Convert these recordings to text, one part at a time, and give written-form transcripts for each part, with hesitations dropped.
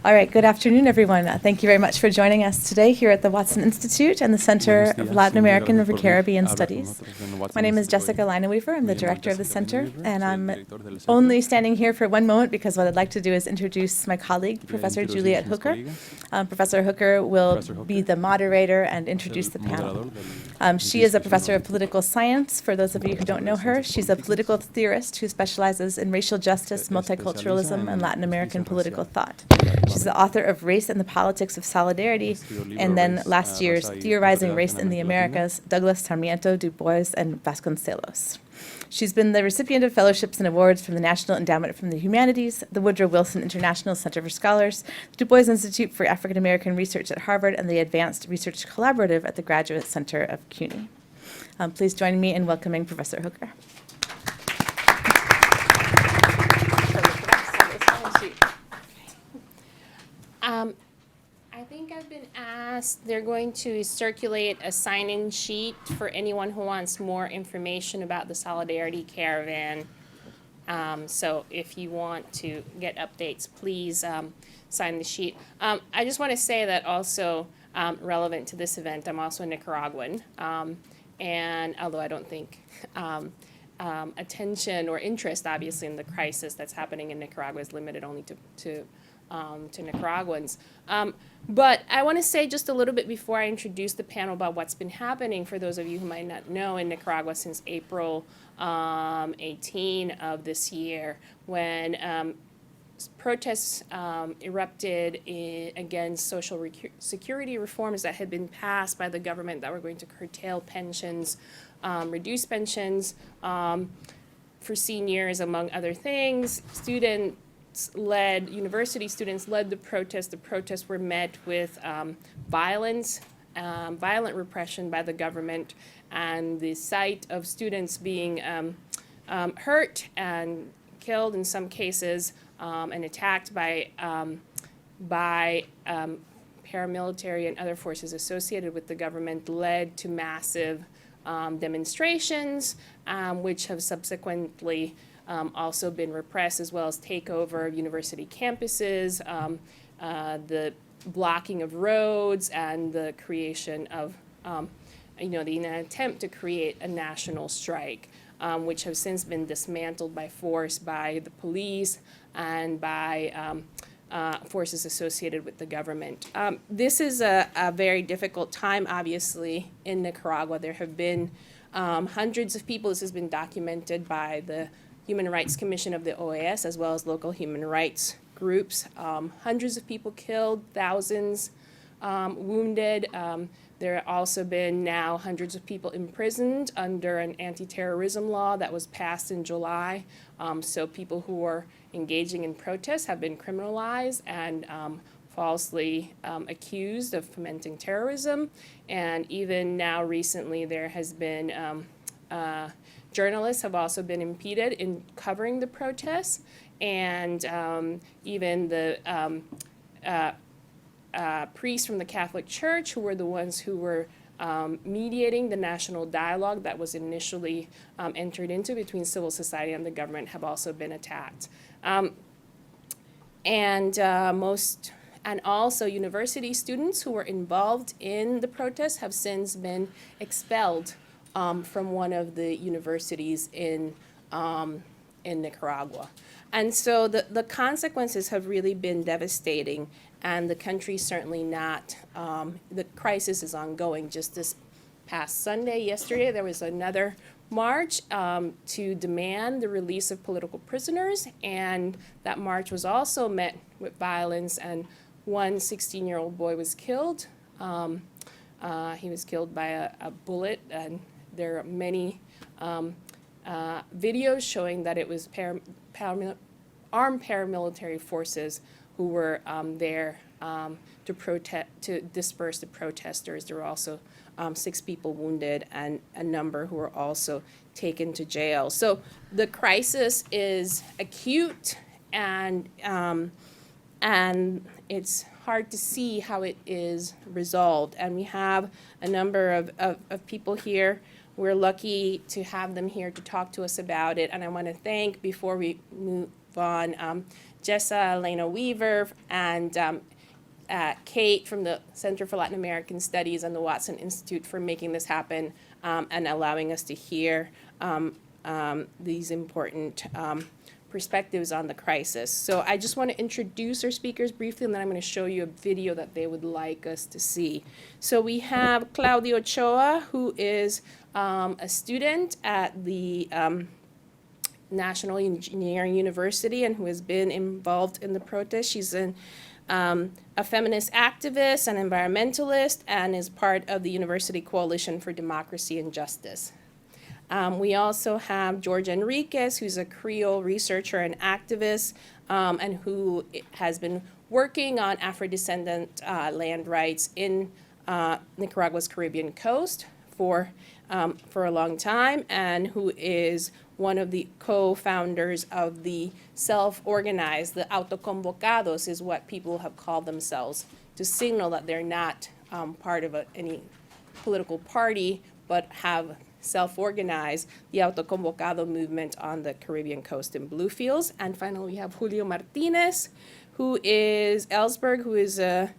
All right, good afternoon, everyone. Thank you very much for joining us today here at the Watson Institute and the Center of Latin American and Caribbean Studies. My name is Jessica Lineweaver. I'm the director of the center, and I'm only standing here for one moment because what I'd like to do is introduce my colleague, Professor Juliet Hooker. Professor Hooker will be the moderator and introduce the panel. She is a professor of political science. For those of you who don't know her, she's a political theorist who specializes in racial justice, multiculturalism, and Latin American political thought. She's the author of Race and the Politics of Solidarity, and then last year's Theorizing Race in the Americas, Douglas, Sarmiento, Du Bois, and Vasconcelos. She's been the recipient of fellowships and awards from the National Endowment for the Humanities, the Woodrow Wilson International Center for Scholars, the Du Bois Institute for African American Research at Harvard, and the Advanced Research Collaborative at the Graduate Center of CUNY. Please join me in welcoming Professor Hooker. I think I've been asked, they're going to circulate a sign-in sheet for anyone who wants more information about the Solidarity Caravan. So if you want to get updates, please sign the sheet. I just want to say that also relevant to this event, I'm also a Nicaraguan. And although I don't think attention or interest, obviously, in the crisis that's happening in Nicaragua is limited only to Nicaraguans. But I want to say just a little bit before I introduce the panel about what's been happening for those of you who might not know in Nicaragua since April 18 of this year, when protests erupted against social security reforms that had been passed by the government that were going to curtail pensions, reduce pensions for seniors, among other things. University students led the protests. The protests were met with violent repression by the government, and the sight of students being hurt and killed in some cases and attacked by paramilitary and other forces associated with the government led to massive demonstrations, which have subsequently also been repressed, as well as takeover of university campuses, the blocking of roads, and the creation of, the attempt to create a national strike, which have since been dismantled by force by the police and by forces associated with the government. This is a very difficult time, obviously, in Nicaragua. There have been hundreds of people. This has been documented by the Human Rights Commission of the OAS, as well as local human rights groups. Hundreds of people killed, thousands wounded. There have also been now hundreds of people imprisoned under an anti-terrorism law that was passed in July. So people who are engaging in protests have been criminalized and falsely accused of fomenting terrorism. And even now recently there has been journalists have also been impeded in covering the protests, and even the priests from the Catholic Church, who were the ones who were mediating the national dialogue that was initially entered into between civil society and the government, have also been attacked. And also university students who were involved in the protests have since been expelled from one of the universities in Nicaragua. And so the consequences have really been devastating, and the country's certainly not, the crisis is ongoing. Just this past yesterday, there was another march to demand the release of political prisoners, and that march was also met with violence, and one 16-year-old boy was killed. He was killed by a bullet, and there are many videos showing that it was armed paramilitary forces who were there to disperse the protesters. There were also 6 people wounded and a number who were also taken to jail. So the crisis is acute, and it's hard to see how it is resolved. And we have a number of people here. We're lucky to have them here to talk to us about it. And I want to thank, before we move on, Jessa Elena Weaver, and Kate from the Center for Latin American Studies and the Watson Institute for making this happen and allowing us to hear these important perspectives on the crisis. So I just want to introduce our speakers briefly, and then I'm going to show you a video that they would like us to see. So we have Claudia Ochoa, who is a student at the National Engineering University and who has been involved in the protest. She's a feminist activist and environmentalist and is part of the University Coalition for Democracy and Justice. We also have George Enriquez, who's a Creole researcher and activist, and who has been working on Afro-descendant land rights in Nicaragua's Caribbean coast for a long time, and who is one of the co-founders of the self-organized, the autoconvocados is what people have called themselves, to signal that they're not part of any political party, but have self-organized the autoconvocado movement on the Caribbean coast in Bluefields. And finally, we have Julio Martinez, who is Ellsberg, who is a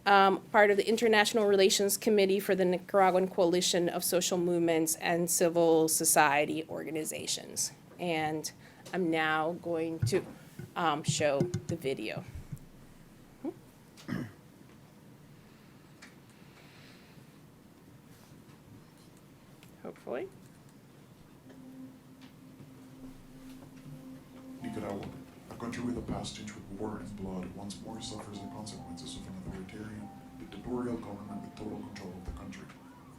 part of the International Relations Committee for the Nicaraguan Coalition of Social Movements and Civil Society Organizations. And I'm now going to show the video. Hopefully. Nicaragua, a country with a past tinged with war and blood, once more suffers the consequences of an authoritarian, dictatorial government with total control of the country.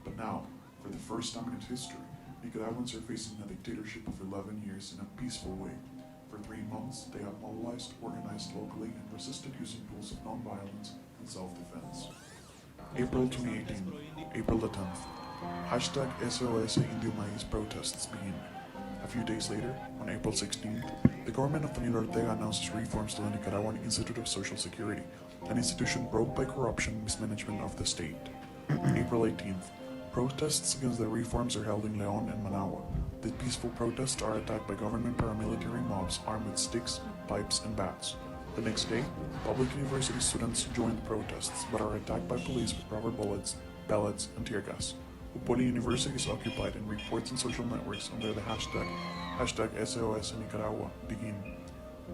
But now, for the first time in its history, Nicaraguans are facing a dictatorship of 11 years in a peaceful way. For 3 months, they have mobilized, organized locally, and resisted using tools of nonviolence and self-defense. April 2018, April the 10th. Hashtag SOS Indio Maíz protests begin. A few days later, on April 16th, the government of Daniel Ortega announces reforms to the Nicaraguan Institute of Social Security, an institution broke by corruption and mismanagement of the state. April 18th, protests against the reforms are held in León and Managua. The peaceful protests are attacked by government paramilitary mobs armed with sticks, pipes, and bats. The next day, public university students join the protests, but are attacked by police with rubber bullets, pellets, and tear gas. Upoli University is occupied, and reports on social networks under the hashtag SOS in Nicaragua begin.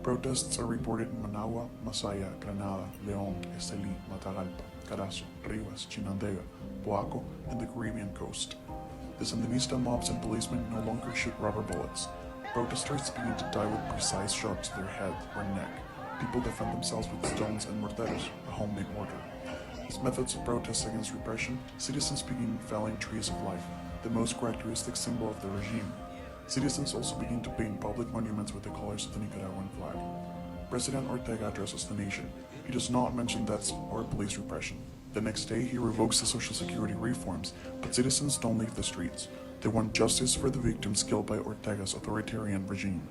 Protests are reported in Managua, Masaya, Granada, León, Estelí, Matagalpa, Carazo, Rivas, Chinandega, Boaco, and the Caribbean coast. The Sandinista mobs and policemen no longer shoot rubber bullets. Protesters begin to die with precise shots to their head or neck. People defend themselves with stones and morteros, a homemade mortar. As methods of protest against repression, citizens begin felling trees of life, the most characteristic symbol of the regime. Citizens also begin to paint public monuments with the colors of the Nicaraguan flag. President Ortega addresses the nation. He does not mention deaths or police repression. The next day, he revokes the Social Security reforms, but citizens don't leave the streets. They want justice for the victims killed by Ortega's authoritarian regime.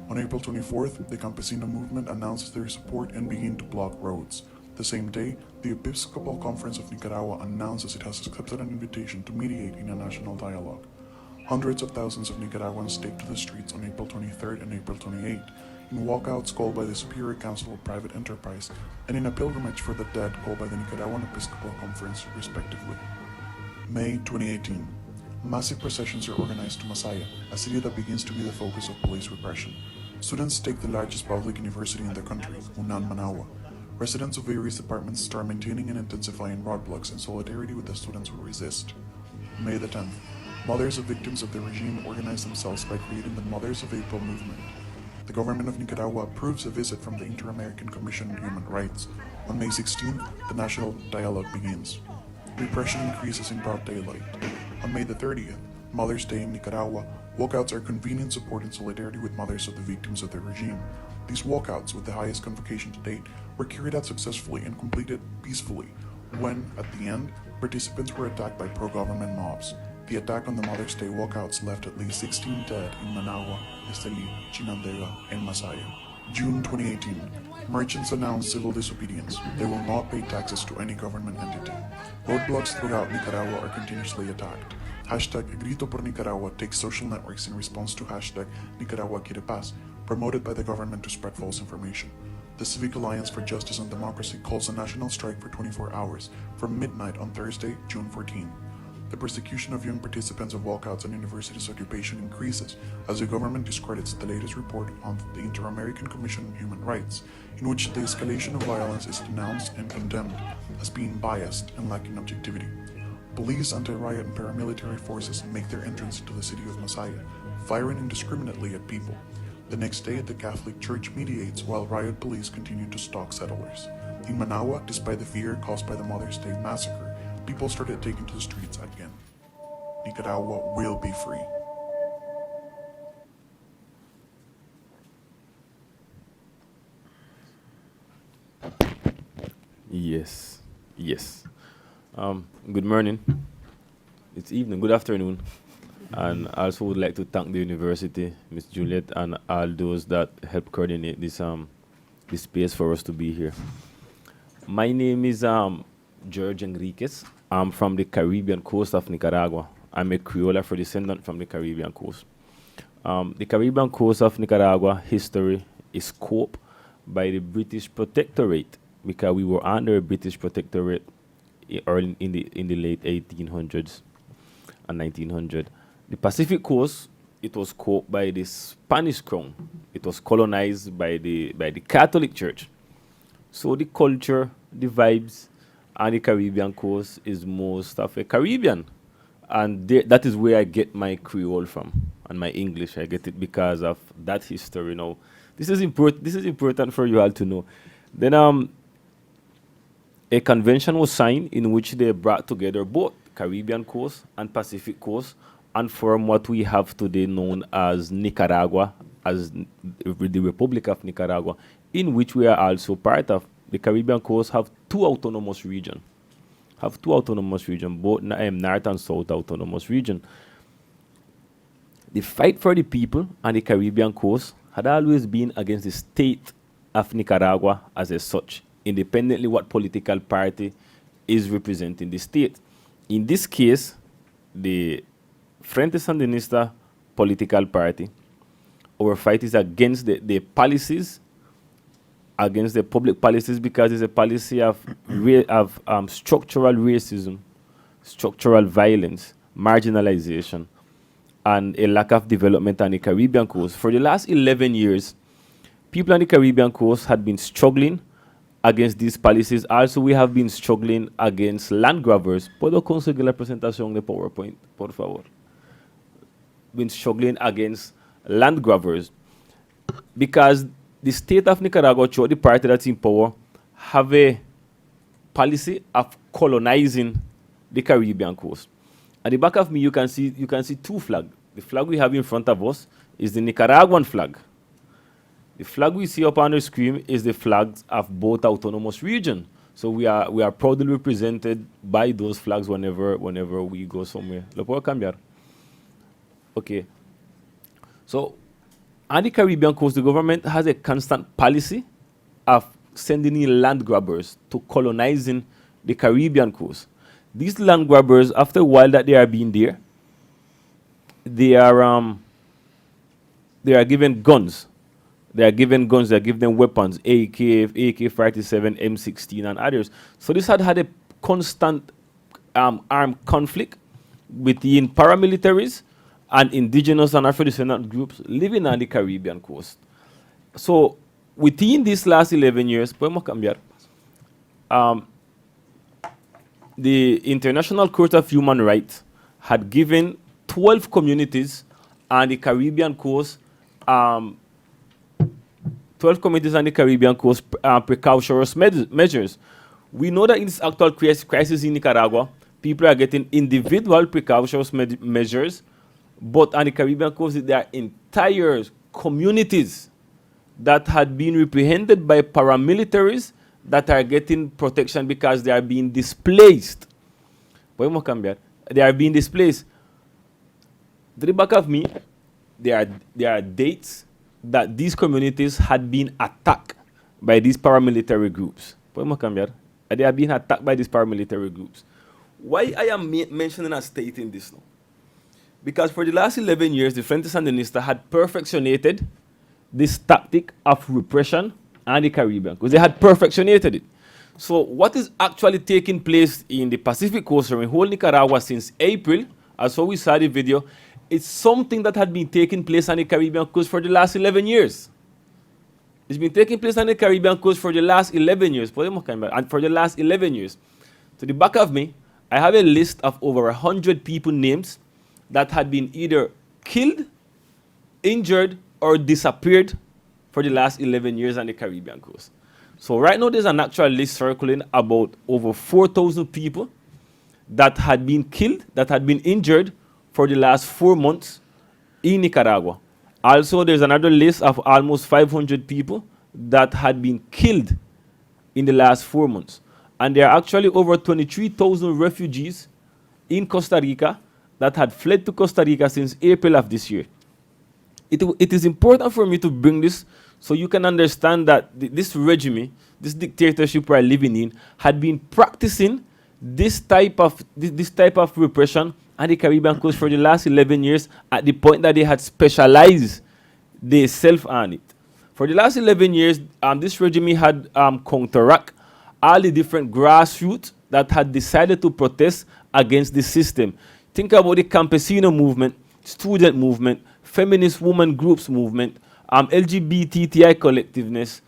On April 24th, the Campesino movement announces their support and begin to block roads. The same day, the Episcopal Conference of Nicaragua announces it has accepted an invitation to mediate in a national dialogue. Hundreds of thousands of Nicaraguans take to the streets on April 23rd and April 28th, in walkouts called by the Superior Council of Private Enterprise, and in a pilgrimage for the dead called by the Nicaraguan Episcopal Conference, respectively. May 2018. Massive processions are organized to Masaya, a city that begins to be the focus of police repression. Students take the largest public university in the country, UNAM Managua. Residents of various departments start maintaining and intensifying roadblocks in solidarity with the students who resist. May the 10th. Mothers of victims of the regime organize themselves by creating the Mothers of April movement. The government of Nicaragua approves a visit from the Inter-American Commission on Human Rights. On May 16th, the national dialogue begins. Repression increases in broad daylight. On May the 30th, Mother's Day in Nicaragua, walkouts are convened in support and solidarity with mothers of the victims of the regime. These walkouts, with the highest convocation to date, were carried out successfully and completed peacefully, when, at the end, participants were attacked by pro-government mobs. The attack on the Mother's Day walkouts left at least 16 dead in Managua, Estelí, Chinandega, and Masaya. June 2018. Merchants announced civil disobedience. They will not pay taxes to any government entity. Roadblocks throughout Nicaragua are continuously attacked. Hashtag Grito por Nicaragua takes social networks in response to hashtag Nicaragua Quiere Paz, promoted by the government to spread false information. The Civic Alliance for Justice and Democracy calls a national strike for 24 hours from midnight on Thursday, June 14. The persecution of young participants of walkouts and universities' occupation increases as the government discredits the latest report on the Inter-American Commission on Human Rights, in which the escalation of violence is denounced and condemned as being biased and lacking objectivity. Police, anti-riot, and paramilitary forces make their entrance to the city of Masaya, firing indiscriminately at people. The next day, the Catholic Church mediates while riot police continue to stalk settlers. In Managua, despite the fear caused by the Mother's Day massacre, people started taking to the streets again. Nicaragua will be free. Yes, yes. Good morning. It's evening, good afternoon. And I also would like to thank the university, Ms. Juliet, and all those that helped coordinate this space for us to be here. My name is George Enriquez. I'm from the Caribbean coast of Nicaragua. I'm a Creole Afro-descendant from the Caribbean coast. The Caribbean coast of Nicaragua history is scoped by the British Protectorate, because we were under a British Protectorate early in the late 1800s and 1900. The Pacific coast, it was scoped by the Spanish crown. It was colonized by the Catholic Church. So the culture, the vibes, and the Caribbean coast is most of a Caribbean. And that is where I get my Creole from, and my English. I get it because of that history. Now, this is important for you all to know. Then a convention was signed in which they brought together both Caribbean coast and Pacific coast and formed what we have today known as Nicaragua, as the Republic of Nicaragua, in which we are also part of. The Caribbean coast have two autonomous regions, both North and South autonomous region. The fight for the people on the Caribbean coast had always been against the state of Nicaragua as a such, independently what political party is representing the state. In this case, the Frente Sandinista political party, our fight is against the policies, against the public policies, because it's a policy of structural racism, structural violence, marginalization, and a lack of development on the Caribbean coast. For the last 11 years, people on the Caribbean coast had been struggling against these policies. Also, we have been struggling against land grabbers. ¿Puedo conseguir la presentación de PowerPoint, por favor? Been struggling against land grabbers because the state of Nicaragua, through the party that's in power, have a policy of colonizing the Caribbean coast. At the back of me, you can see two flags. The flag we have in front of us is the Nicaraguan flag. The flag we see up on the screen is the flags of both autonomous regions. So we are proudly represented by those flags whenever we go somewhere. ¿Lo puedo cambiar? Okay. So on the Caribbean coast, the government has a constant policy of sending in land grabbers to colonizing the Caribbean coast. These land grabbers, after a while that they are being there, they are given guns. They are given them weapons, AK-47, M16, and others. So this had a constant armed conflict between paramilitaries and indigenous and Afro-descendant groups living on the Caribbean coast. So within these last 11 years, the International Court of Human Rights had given 12 communities on the Caribbean coast, precautionary measures. We know that in this actual crisis in Nicaragua, people are getting individual precautionary measures, but on the Caribbean coast, there are entire communities that had been reprehended by paramilitaries that are getting protection because they are being displaced. They are being displaced. To the back of me, there are dates that these communities had been attacked by these paramilitary groups. They are being attacked by these paramilitary groups. Why I am mentioning and stating this now? Because for the last 11 years, the Frente Sandinista had perfectionated this tactic of repression and the Caribbean, because they had perfectionated it. So what is actually taking place in the Pacific Coast or in whole Nicaragua since April, as how we saw the video, it's something that had been taking place on the Caribbean coast for the last 11 years. It's been taking place on the Caribbean coast for the last 11 years. And for the last 11 years. To the back of me, I have a list of over 100 people names that had been either killed, injured, or disappeared for the last 11 years on the Caribbean coast. So right now there's an actual list circling about over 4,000 people that had been killed, that had been injured for the last 4 months in Nicaragua. Also, there's another list of almost 500 people that had been killed in the last 4 months. And there are actually over 23,000 refugees in Costa Rica that had fled to Costa Rica since April of this year. It is important for me to bring this so you can understand that this regime, this dictatorship we're living in, had been practicing this type of repression on the Caribbean coast for the last 11 years at the point that they had specialized themselves on it. For the last 11 years, this regime had counteract all the different grassroots that had decided to protest against the system. Think about the campesino movement, student movement, feminist women groups movement, LGBTI collectiveness.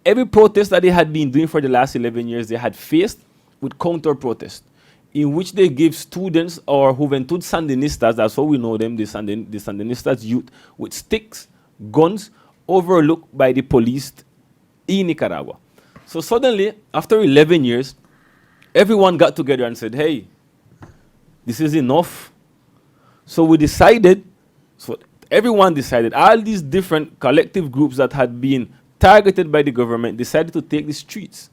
Every protest that they had been doing for the last 11 years, they had faced with counter-protest, in which they give students or Juventud Sandinistas, that's how we know them, the Sandinistas youth, with sticks, guns, overlooked by the police in Nicaragua. So suddenly, after 11 years, everyone got together and said, hey, this is enough. So we decided, so everyone decided, all these different collective groups that had been targeted by the government decided to take the streets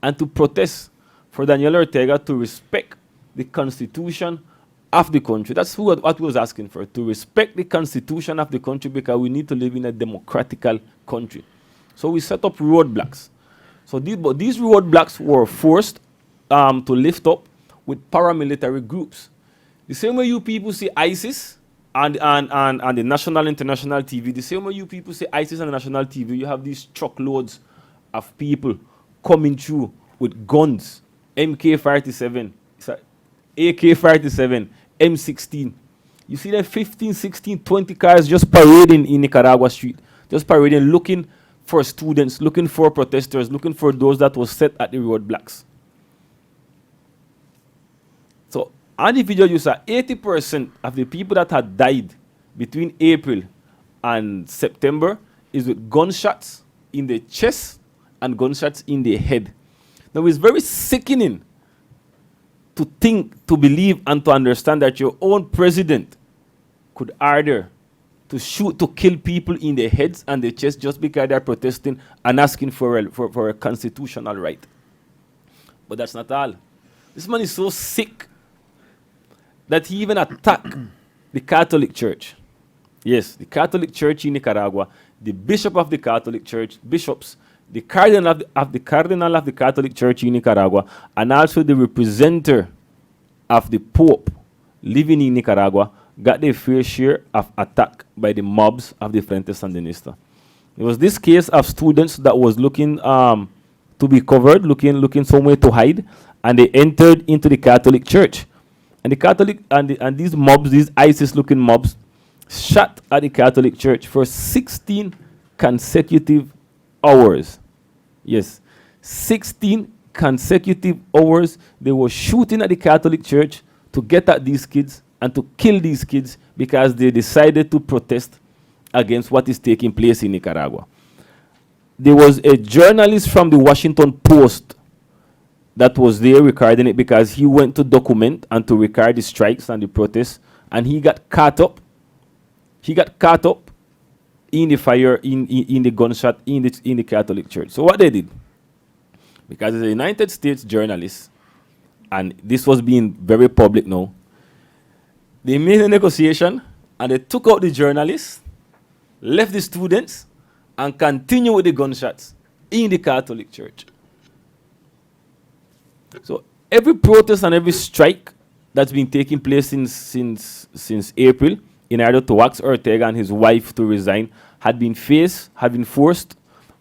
and to protest for Daniel Ortega to respect the constitution of the country. That's what we was asking for, to respect the constitution of the country, because we need to live in a democratical country. So we set up roadblocks. So these roadblocks were forced to lift up with paramilitary groups. The same way you people see ISIS and the national international TV, the same way you people see ISIS on the national TV, you have these truckloads of people coming through with guns, MK-47, AK-47, M16. You see them 15, 16, 20 cars just parading in Nicaragua street, just parading, looking for students, looking for protesters, looking for those that was set at the roadblocks. So on the video you saw, 80% of the people that had died between April and September is with gunshots in the chest and gunshots in the head. Now it's very sickening to think, to believe, and to understand that your own president could order to shoot, to kill people in their heads and their chest just because they're protesting and asking for a constitutional right. But that's not all. This man is so sick that he even attacked the Catholic Church. Yes, the Catholic Church in Nicaragua, the bishop of the Catholic Church, bishops, the cardinal of the Catholic Church in Nicaragua, and also the representative of the Pope living in Nicaragua got their fair share of attack by the mobs of the Frente Sandinista. It was this case of students that was looking to be covered, looking somewhere to hide, and they entered into the Catholic Church. And the Catholic and these mobs, these ISIS-looking mobs, shot at the Catholic Church for 16 consecutive hours. Yes, 16 consecutive hours they were shooting at the Catholic Church to get at these kids and to kill these kids because they decided to protest against what is taking place in Nicaragua. There was a journalist from the Washington Post that was there recording it because he went to document and to record the strikes and the protests, and he got caught up. He got caught up in the fire, in the gunshot in the Catholic Church. So what they did, because it's a United States journalist, and this was being very public now, they made a negotiation and they took out the journalists, left the students, and continued with the gunshots in the Catholic Church. So every protest and every strike that's been taking place since April in order to ask Ortega and his wife to resign had been forced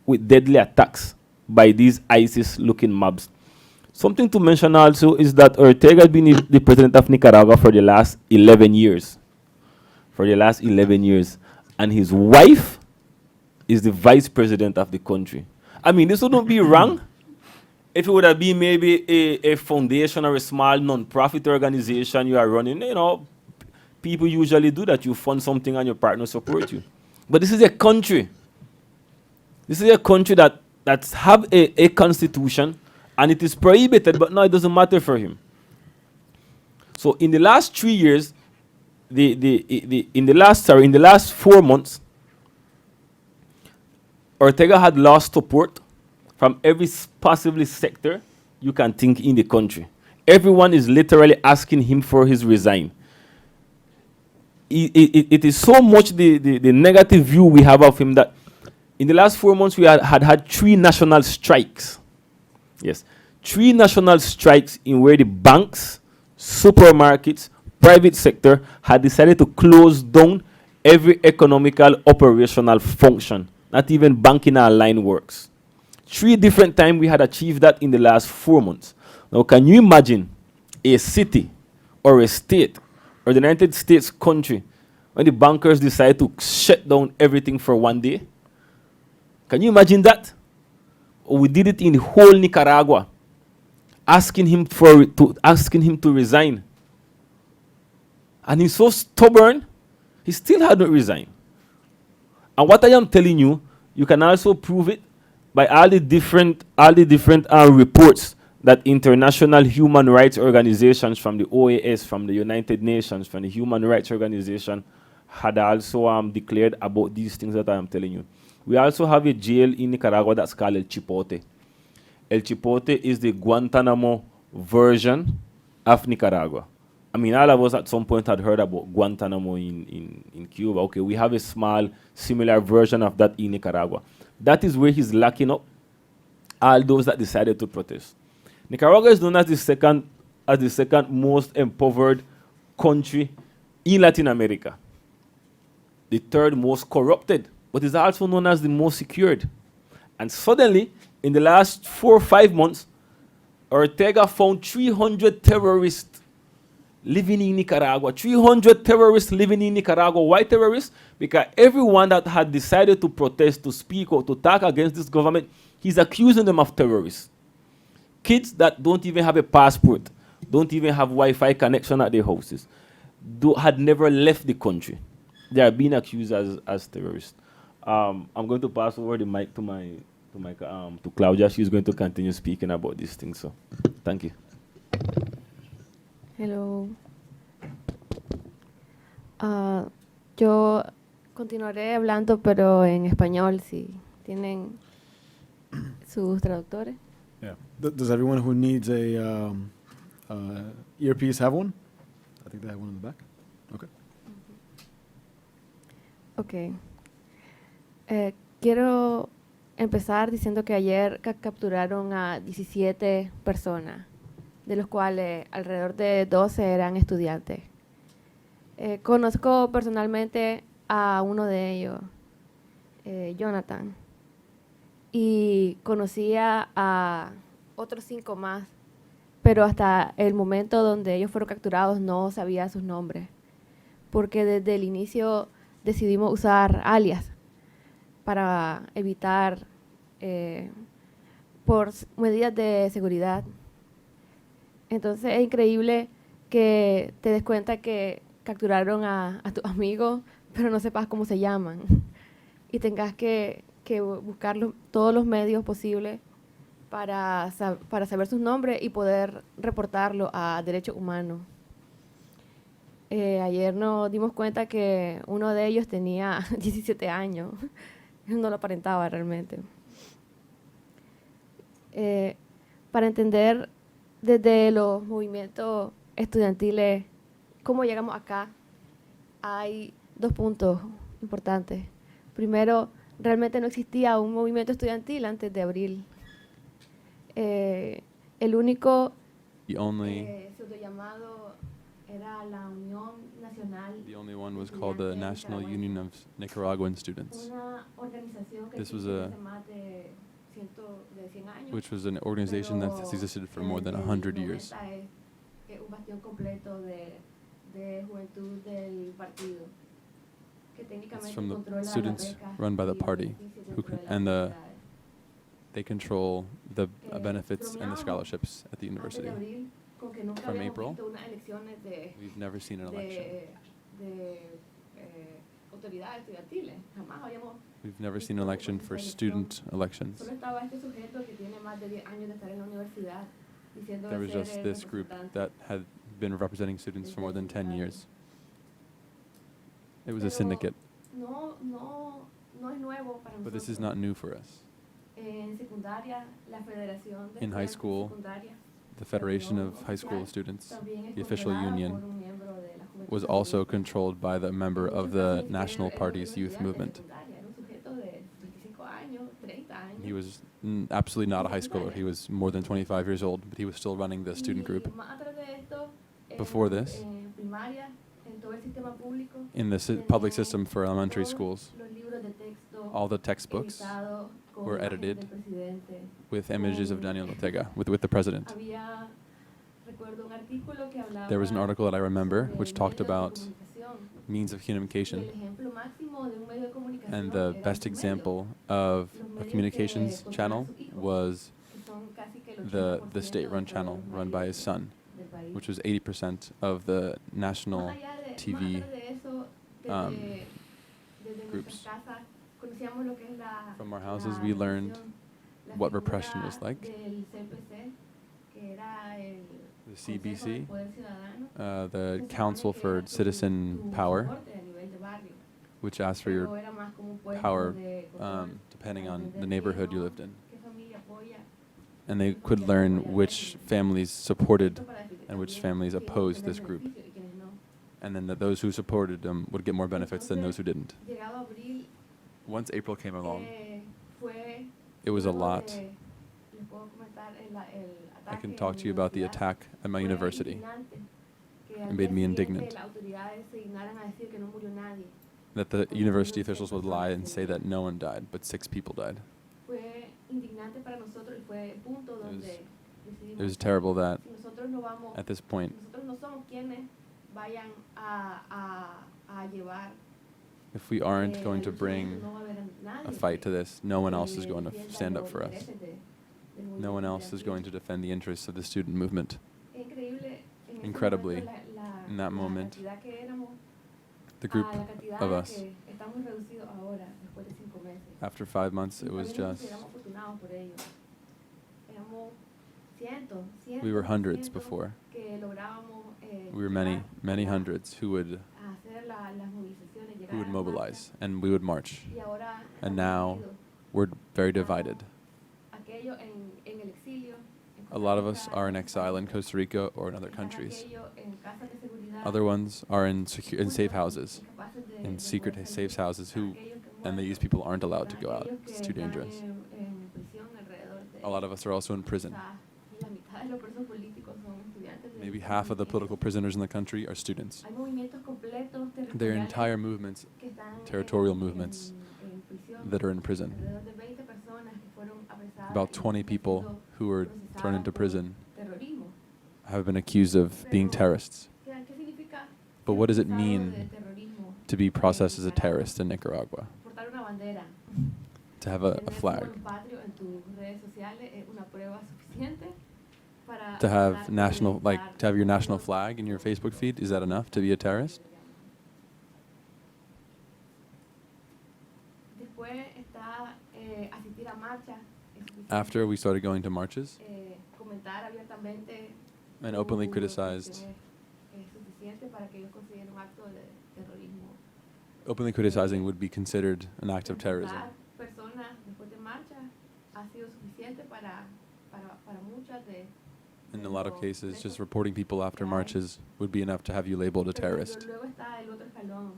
with deadly attacks by these ISIS-looking mobs. Something to mention also is that Ortega has been the president of Nicaragua for the last 11 years. And his wife is the vice president of the country. I mean, this wouldn't be wrong if it would have been maybe a foundation or a small non-profit organization you are running. You know, people usually do that. You fund something and your partner support you. But this is a country. This is a country that have a constitution, and it is prohibited, but now it doesn't matter for him. So in the last 3 years, in the last 4 months, Ortega had lost support from every possible sector you can think in the country. Everyone is literally asking him for his resign. It is so much the negative view we have of him that in the last 4 months we had 3 national strikes. Yes, 3 national strikes in where the banks, supermarkets, private sector had decided to close down every economical operational function. Not even banking our line works. 3 different times we had achieved that in the last 4 months. Now, can you imagine a city or a state or the United States country when the bankers decide to shut down everything for 1 day? Can you imagine that? We did it in the whole Nicaragua, asking him to resign. And he's so stubborn, he still hadn't resigned. And what I am telling you, you can also prove it by all the different reports that international human rights organizations from the OAS, from the United Nations, from the Human Rights Organization had also declared about these things that I am telling you. We also have a jail in Nicaragua that's called El Chipote. El Chipote is the Guantanamo version of Nicaragua. I mean, all of us at some point had heard about Guantanamo in Cuba. Okay, we have a small, similar version of that in Nicaragua. That is where he's locking up all those that decided to protest. Nicaragua is known as the second most impoverished country in Latin America. The 3rd most corrupted, but is also known as the most secured. And suddenly, in the last 4 or 5 months, Ortega found 300 terrorists living in Nicaragua. 300 terrorists living in Nicaragua. Why terrorists? Because everyone that had decided to protest, to speak, or to talk against this government, he's accusing them of terrorists. Kids that don't even have a passport, don't even have Wi-Fi connection at their houses, had never left the country. They are being accused as terrorists. I'm going to pass over the mic to Claudia. She's going to continue speaking about these things. So, thank you. Hello. Yo continuaré hablando, pero en español, si tienen sus traductores. Yeah. Does everyone who needs a earpiece have one? I think they have one in the back. Okay. Okay. Quiero empezar diciendo que ayer capturaron a 17 personas, de los cuales alrededor de 12 eran estudiantes. Conozco personalmente a uno de ellos, Jonathan, y conocía a otros 5 más, pero hasta el momento donde ellos fueron capturados no sabía sus nombres, porque desde el inicio decidimos usar alias para evitar, por medidas de seguridad. Entonces es increíble que te des cuenta que capturaron a tu amigo, pero no sepas cómo se llaman. Y tengas que buscar todos los medios posibles para saber sus nombres y poder reportarlo a Derechos Humanos. Ayer nos dimos cuenta que uno de ellos tenía 17 años. No lo aparentaba realmente. Para entender desde los movimientos estudiantiles cómo llegamos acá, hay 2 puntos importantes. Primero, realmente no existía un movimiento estudiantil antes de abril. El único pseudollamado era la Unión Nacional. The only one was called the National Union of Nicaraguan Students, Una organización que This was existe a- desde más de 100 años. which was an organization that has existed for more than 100 years. Es un bastión completo de juventud del partido. Que It's técnicamente from the controla las students becas run by the y los party, beneficios who dentro de las and the universidades. they control the Eh, benefits and the bromeábamos scholarships at the Antes university. de abril, con que nunca From habíamos April, visto unas elecciones We've never seen an election. Autoridades estudiantiles. Jamás habíamos. We've never seen an election for student elections. Solo estaba este sujeto que tiene más de 10 años de estar en la universidad diciendo There was ser just el this group representante. that had been representing students for more than 10 years. It was a Pero syndicate, no es nuevo para but this is nosotros. not new for us. En secundaria, la Federación de In high Estudiantes school, Secundaria The Federation of High School Students, también es the official controlada union, por un miembro de la Juventud was also Socialista. controlled by the member En of muchos the casos ni siquiera National era un Party's youth estudiante movement. secundaria, era un sujeto de 25 años, 30 años. He was absolutely not a high schooler. He was more than 25 years old, but he was still running the student Y group. más atrás de esto, Before this, en primaria, en todo el sistema público, in the public tenían system for elementary todos schools, los libros de texto all the textbooks editados con were imágenes edited del presidente. with images of Daniel Ortega, with the president. Había, recuerdo un artículo que hablaba There was an article that I remember sobre which talked medios de about comunicación. means of Y communication, el ejemplo máximo de un medio de comunicación and the eran best sus medios, example of los a medios communications que channel controlan sus hijos, was que son casi que el the 80% state-run de channel los run by his medios son, del país. which was 80% of the national Más allá de- TV más allá de eso, um, desde groups. nuestras casas conocíamos lo que es la- From our houses, la we learned represión, la what figura repression was like. del CPC, que era el The Consejo del CBC, Poder Ciudadano, the se supone Council que for era tu- Citizen tu Power, soporte a nivel de barrio, which asked for pero your era más como un puesto power de control, depending para on the entender neighborhood you quién lived in. qué familia apoya, And they could learn which families supported esto para definir and which también families quiénes opposed tenían this group, beneficio y quiénes no. and then that those who supported them would get more benefits than those who didn't. Llegado abril, Once April came along, fue it was a luego lot. de- les puedo comentar el I can ataque talk en to mi you about the universidad. attack at my Fue university. indignante que It al made día me siguiente indignant. las autoridades se dignaran a decir que no murió nadie. That the university officials would lie and say that no one died, but 6 people died. Fue indignante para nosotros y fue el punto donde decidimos It was terrible that si nosotros no vamos, at this point, nosotros no somos quienes vayan a llevar if we aren't going to bring no va a haber nadie a fight to this, no one else is que going to defienda stand up los for us. intereses del No one movimiento else is estudiantil. going to defend the interests of the student movement. Increíble, en ese Incredibly, momento in that la moment, cantidad que éramos The group a la cantidad of a la us, que estamos reducidos ahora, después de 5 meses. after 5 months, it Y was también nos just, consideramos afortunados por ello. Éramos cientos, we were hundreds cientos before. que lográbamos, We were many, llegar many a- hundreds who would a hacer las movilizaciones, llegar who would a las mobilize, marchas. and we would march. Y ahora And estamos now divididos. we're very divided. Aquellos en el exilio, en A Costa lot of us Rica, are in en exile in España. Costa Rica or in other Están countries. aquellos en casas de seguridad, Other ones are in safe muchos houses, incapaces de in poder secret salir. safe houses who, Aquellos que and mueren. these people aren't allowed to go out. Aquellos It's que too están dangerous. en prisión alrededor de A lot of us are also in prison. quizás la mitad de los presos políticos son estudiantes de Maybe estos half of the movimientos. political prisoners in the country are students. Hay movimientos completos Their territoriales entire movements que están territorial en movements en prisión. that are in prison. Alrededor de 20 personas que fueron apresadas About y 20 han people sido who were procesadas thrown into por prison terrorismo. have been accused of being terrorists. ¿Qué significa But ser what does it acusado mean de terrorismo? to be processed as a terrorist in Nicaragua? Portar una bandera, To have a tener flag. símbolo patrio en tus redes sociales es una prueba suficiente para To have estar national, like, organizar to have your national los- flag in your Facebook feed, is that enough to be a terrorist? Después está asistir a marchas. Es suficiente. After we started going to marches Comentar abiertamente and openly tu criticized, posición es suficiente para que ellos consideren un acto de terrorismo. openly criticizing would be considered an act of terrorism. Dar personas después de marcha ha sido suficiente para muchas de In a lot of los cases, presos. just reporting people after marches would be enough to have you labeled a Pero terrorist. luego está el otro escalón,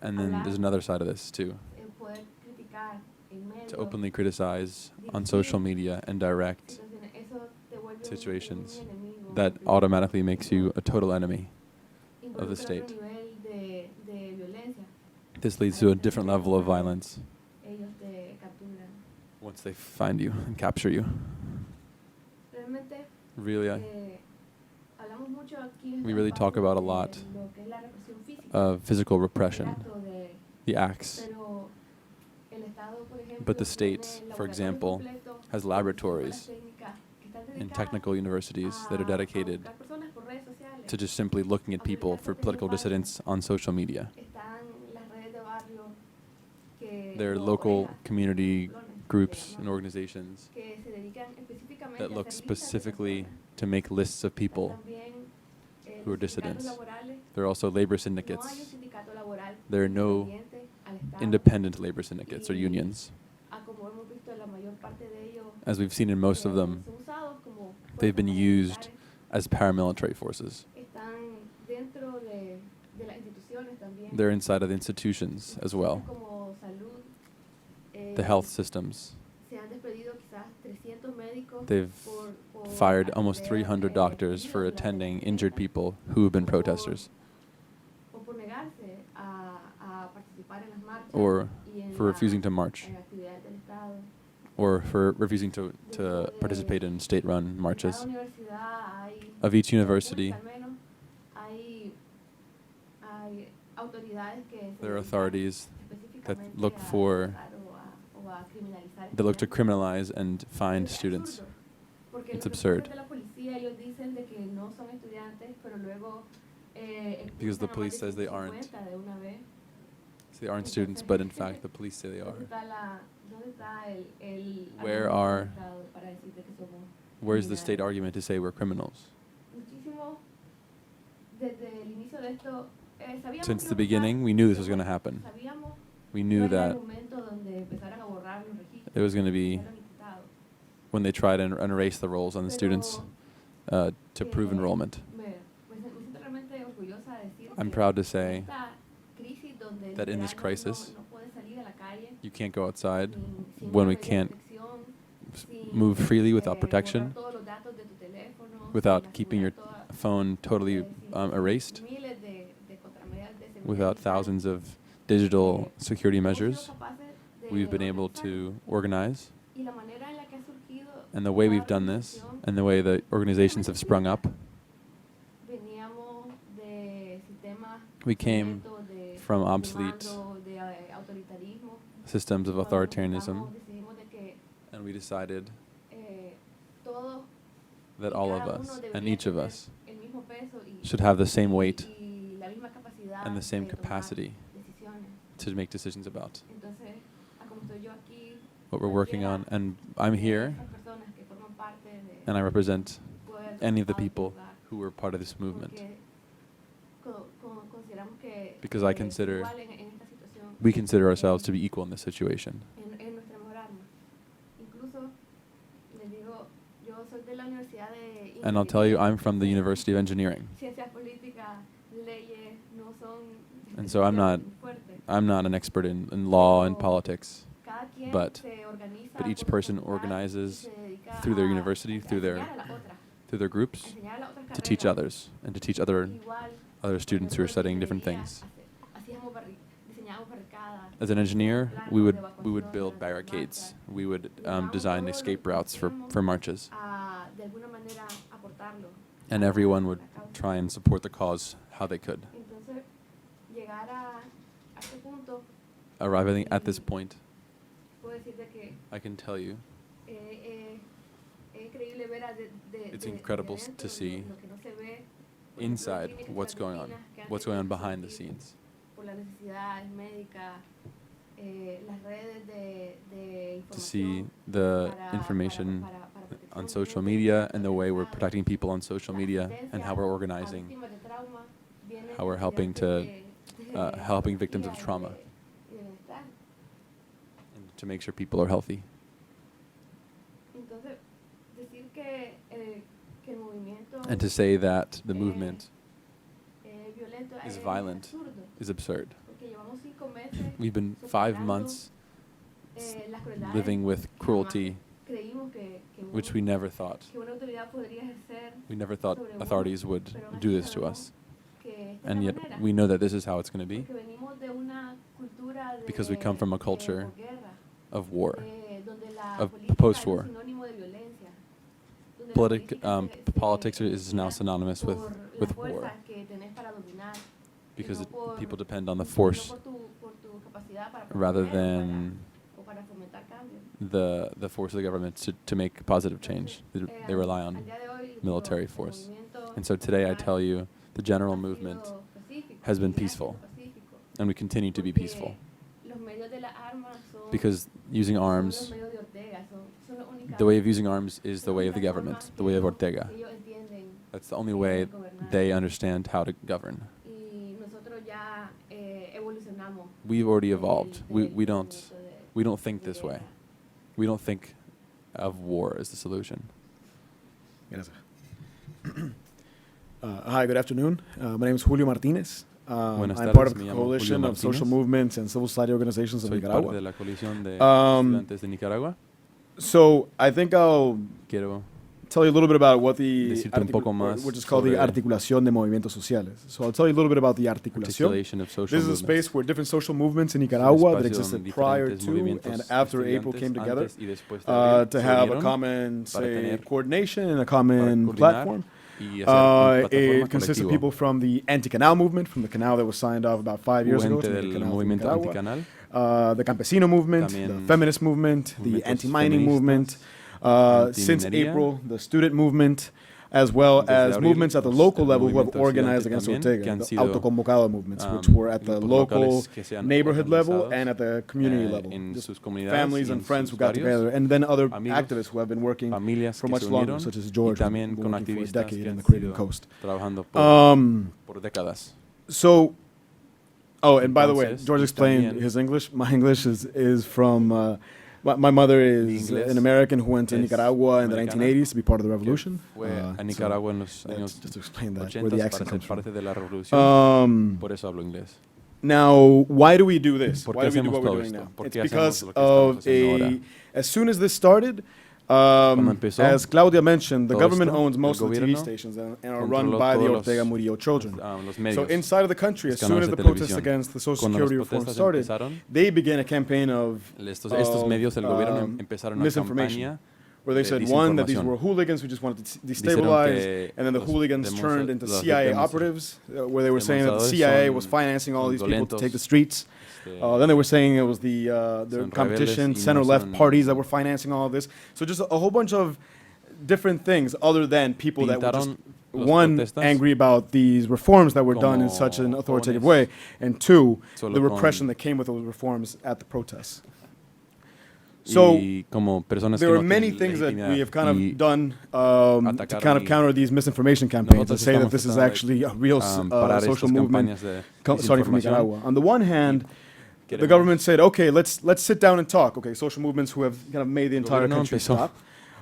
And then there's another side of this too, el poder criticar en medio to openly criticize on social media and direct situaciones. Eso te vuelve situations un enemigo, that un automatically makes you a total enemy. of the state. involucra otro nivel de violencia. This leads to a different level of violence Ellos te capturan. once they find you and capture you. Realmente, Really, hablamos mucho aquí en we esta really parte talk about a de lot lo que es la represión física, of physical el repression, acto de- the acts. pero el Estado, por ejemplo, But the tiene state, for laboratorios example, completos has con laboratories escuelas técnicas que están in dedicadas technical universities that are a dedicated buscar personas por redes sociales. to just simply looking at people for political dissidents on social media. Están las redes de barrio que- There are o local orejas, community clones, groups se and llaman, organizations que se dedican específicamente that a look hacer listas de specifically personas. to make lists of people También, who are los sindicatos dissidents. laborales, There are also labor no hay un syndicates. sindicato laboral There are no independiente al Estado, independent labor syndicates or y unions. a como hemos visto, la mayor parte de ellos, As we've seen in most of them, son usados como they've been fuerzas used paramilitares. as paramilitary forces. Están dentro de las instituciones también. They're inside of the institutions as well, Como salud, the health systems. se han despedido quizás 300 médicos They've por fired almost atender, 300 doctors for heridos durante attending las injured protestas, people who have been protesters, o por negarse a participar en las marchas or y en for refusing to las, march, actividades del Estado. or for refusing to participate in state-run En marches. cada universidad hay, Of each en university, República al menos, hay autoridades que se there are dedican authorities that específicamente look a for, tratar o a criminalizar that look to estudiantes. criminalize and find Es students. absurdo, porque It's los absurd. reportes de la policía, ellos dicen de que no son estudiantes, pero luego Because the expulsan a más police de says they aren't. 150 de una vez. So they aren't students, but in fact the police say they ¿Dónde are. está dónde está el Where argumento are- del Estado para decirte que somos Where's the state criminales? argument to say we're criminals? Muchísimo desde el inicio de esto sabíamos Since que the iba a pasar, beginning, we knew this was pero going to happen. sabíamos We que knew iba a llegar that el momento donde empezaran a borrar los registros, it was going to be ya lo han quitado. when they tried and erase the rolls on the students to prove enrollment. Me siento realmente orgullosa de decir I'm que proud to say esta crisis donde that in this literal crisis, no puedes salir a la calle you can't go outside sin when una we medida de can't protección, sin, move freely without borrar protection, todos los datos de tu teléfono, without sin keeping your asegurar toda- phone totally erased, miles de contramedidas de seguridad without digital. thousands of digital security Hemos sido measures. capaces de We've been able organizar, to organize, y la manera en la que ha surgido and the way cada we've done this, organización, and the way the organizations have sprung up, veníamos de sistemas we came obsoletos, de from obsolete mando, de autoritarismo. systems of Cuando authoritarianism, decidimos de que and we decided todos that y all of cada uno us debería and each of tener us el mismo peso y- should have the same weight y la misma capacidad and the same de tomar capacity decisiones. to make decisions about Entonces, como estoy yo aquí, what we're working on. And I'm here, esas personas que forman parte de and I represent poder any of the ocupar este people lugar, who were part of this movement, porque consideramos que because I somos consider iguales en esta situación, we consider ourselves to be equal in this situation. en nuestra mejor arma. Incluso les digo, yo soy de la Universidad de And I'll tell you, Ingeniería. I'm from the University of Engineering, Ciencias políticas, leyes no son and so I'm not fuertes. an expert in law and politics, Cada quien but se organiza but each por su person facultad organizes y se dedica through their a university, through their enseñar a las otras, through their a groups, enseñar a las otras to teach carreras. others and to teach other Igual, students who are nosotros studying different ingeniería things. hacíamos diseñábamos barricadas, As an engineer, planos we de would evacuación build de las barricades. marchas. We would Llevamos design todo lo escape que routes for pudiéramos marches, a, de alguna manera, aportarlo and a everyone would la causa. try and support the cause how they could. Entonces, llegar a este punto, Arriving at this point, puedo decirte que I can tell you es increíble ver It's de incredible adentro to see lo que no se ve, por ejemplo, inside clínicas, what's las going on, rutinas que han what's tenido going on que behind the surgir scenes. por las necesidades médicas, las redes de To see información the para- information para protección on de social niños, media and the way we're organizar protecting people on social la media asistencia and how we're a organizing, víctimas de trauma, viene how we're de helping to de helping victims of psicología y trauma de bienestar. and to make sure people are healthy. Entonces, decir que el movimiento And to say that the eh, movement violento is es violent absurdo, is absurd. porque llevamos 5 meses We've been 5 soportando, months las crueldades living with que cruelty, jamás creímos que which we never thought. que una autoridad podría ejercer, We never thought sobre uno, authorities would pero aún do así this to sabemos us. que esta and yet we know that this is how it's going to be because we come from a culture of war, of post-war. Politics is now synonymous with war because people depend on the force rather than the force of the government to make positive change. They rely on military force. And so today I tell you the general movement has been peaceful and we continue to be peaceful because using arms, the way of using arms is the way of the government, the way of Ortega. That's the only way they understand how to govern. We've already evolved. We don't think this way. We don't think of war as the solution. Gracias. Hi, good afternoon. My name is Julio Martinez. I'm part of the coalition of social movements and civil society organizations of Nicaragua. Soy parte de la coalición de estudiantes de Nicaragua. So I think I'll Quiero tell you a little bit about what the decirte un poco más which is called the Articulación de Movimientos Sociales. So I'll tell you a little bit about the articulación. articulation of social This is a movements. space where different social movements in Nicaragua that espacio existed donde prior diferentes to movimientos and after April estudiantes came together antes y después de abril to se have a unieron common, para say, tener- coordination and a para common coordinar platform. y hacer una plataforma It consists of colectivo. people from the anti-canal movement, from the canal that was signed off about 5 years Hubo ago, gente to make a del canal for movimiento Nicaragua. anticanal, The campesino movement, the También feminist movement, the movimientos anti-mining feministas, movement, since antiminería, April, the student movement, as well desde as abril, movements at the los local level who have movimientos organized estudiantiles against también, que Ortega, han the sido, autoconvocado movements, which were at the grupos local locales que se han neighborhood level organizados, and at the community level. en Just sus comunidades families y and en friends sus who got barrios, together, and then other amigos, activists who have been working familias for que much se longer, unieron such as y George, también who's con been working for a activistas decade que in han the Caribbean sido coast. trabajando por décadas. So, oh, and by the way, Entonces, George y explained también- his English. My English is from. My mother is inglés an American who went to es Nicaragua in the americana, 1980s to be part of the revolution. Fue a Nicaragua en los años just to explain that, 80 where the para accent ser comes from. parte de la revolución. Por eso hablo inglés. Now, why do we do this? ¿Por Why qué do we do hacemos what we're todo doing esto? now? ¿Por It's qué because hacemos lo que estamos of haciendo ahora? as soon as this started, Cuando empezó, as Claudia mentioned, the todo government esto, owns most el of the TV gobierno stations and are run controló by the todos Ortega los- Murillo children. los So medios, inside of the country, as los soon as canales the de protests televisión. against the Social Cuando las Security reform protestas started, empezaron, they began a campaign of estos medios del gobierno empezaron una misinformation, campaña where they de said, one, that these disinformación. were hooligans who just wanted to Dijeron destabilize, que and then the los hooligans turned into los CIA demos- operatives, where they were saying that the demonstradores CIA son was financing all these people to violentos, take the streets. Then they were saying it was the son competition, rebeldes y no center-left son- parties that were financing all of this. So just a whole bunch of different things other than people that were just, Pintaron los one, protestas angry about these reforms that were done in como such an authoritative jóvenes way, and two, solo the con- repression that came with those reforms at the protests. So y como personas there que are no many tienen things that legitimidad we have kind y of done to atacar kind of y counter these misinformation campaigns and nosotros say that estamos this is tratando de, actually a real parar social estas movement campañas de starting from desinformación. Nicaragua. On the one hand, the Queremos- government said, okay, let's sit down and talk. Okay, social movements who have kind of made the entire gobierno country empezó stop.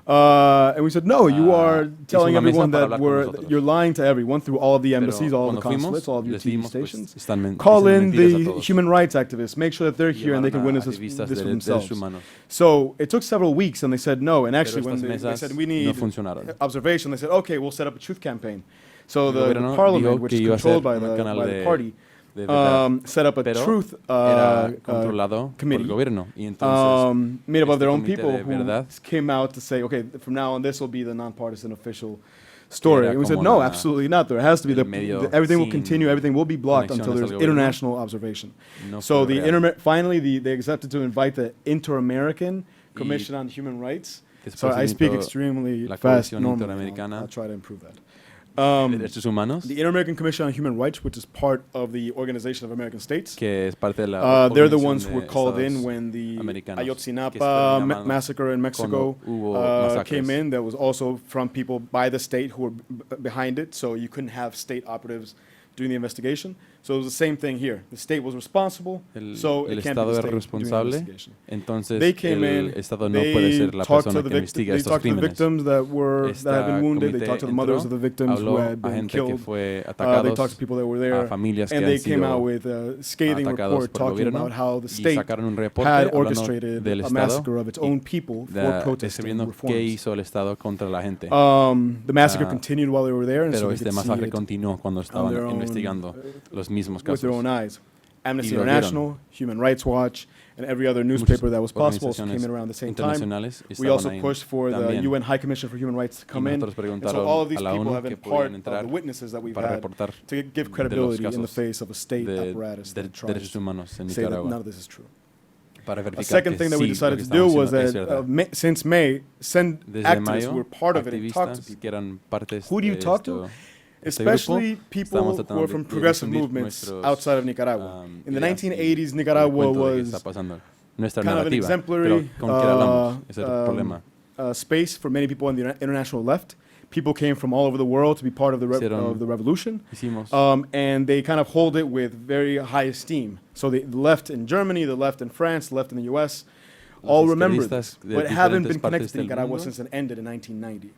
And we said, no, you are telling una mesa everyone para that hablar con nosotros. you're lying to everyone through all of the Pero embassies, all of the cuando fuimos, consulates, all of your les TV dimos, pues, stations. están Call diciendo in mentiras a the todos. human rights activists, make sure that they're here and they can Llevaron witness a this activistas for de themselves. derechos humanos. So it took several weeks, and they said no. And actually, Pero when estas they mesas said we no need funcionaron. observation, they said, okay, we'll set up a truth campaign. So El the gobierno parliament, dijo which que is iba a controlled ser by un canal the de- party, de verdad, set up a pero truth era controlado por committee. el gobierno y entonces Made up of este their own comité people de who verdad came out to say, okay, from now on, this will be the nonpartisan official story. Era And we said, como no, la- absolutely not. There has to be el medio everything will sin continue, everything will be blocked until conexiones there's al gobierno. international observation. no So fue the real. finally, they accepted to invite the Inter-American Commission on Human Rights. Después So I speak invitó extremely la fast Comisión normally. Interamericana I'll try to improve that. de derechos humanos The Inter-American Commission on Human Rights, which is part of the Organization of American States, que es parte de la they're the Organización ones who were de called in Estados when the Americanos, que se Ayotzinapa llamaban massacre in Mexico cuando hubo masacres. came in. That was also from people by the state who were behind it, so you couldn't have state operatives doing the investigation. So it was the same thing here. The state was responsible, so El it can't be Estado the es state doing the responsable, investigation. entonces They came el in, Estado no puede they ser la talked persona to the que investiga they estos talked to the crímenes. victims that had been wounded. They Comité talked to the mothers of the victims who habló had a been gente que killed. fue They atacados, talked to people that were a there, familias que and han they came out sido with a scathing atacados report por el talking gobierno about how the y state sacaron un reporte had hablando orchestrated del a Estado massacre of its own y people for protesting describiendo qué reforms. hizo el Estado contra la gente. The massacre Ah, continued while they were there, and so Pero they este could see masacre it continuó cuando estaban their own, investigando los mismos with their casos. own eyes. Amnesty lo International, Human Rights Watch, and every other newspaper that was possible also came in around the same time. Internacionales We estaban also ahí pushed for the también. UN High Commission for Human Rights to come in. nosotros And so all of these preguntaron a la people ONU have been que part podían of entrar the witnesses that we've para had reportar to give de los credibility in the casos face of a state de apparatus that tries derechos to humanos en say that none Nicaragua. of this is true. Para A verificar second que thing that we sí, decided lo to que do estamos was diciendo es that verdad. since May, send Desde activists who mayo, were part of it and talk to activistas people. que eran partes Who do you de talk to? Especially people who are from progressive movements outside of Nicaragua. In the 1980s, Nicaragua was nuestra kind of an narrativa, exemplary pero con qué hablamos, ese era el problema. Space for many people on the international left. People came from all over the world to be part of the revolution, Hicimos and they kind of hold it with very high esteem. So the left in Germany, the left in France, the left in the U.S., all remember this, but haven't been connected to Nicaragua since it ended in 1990.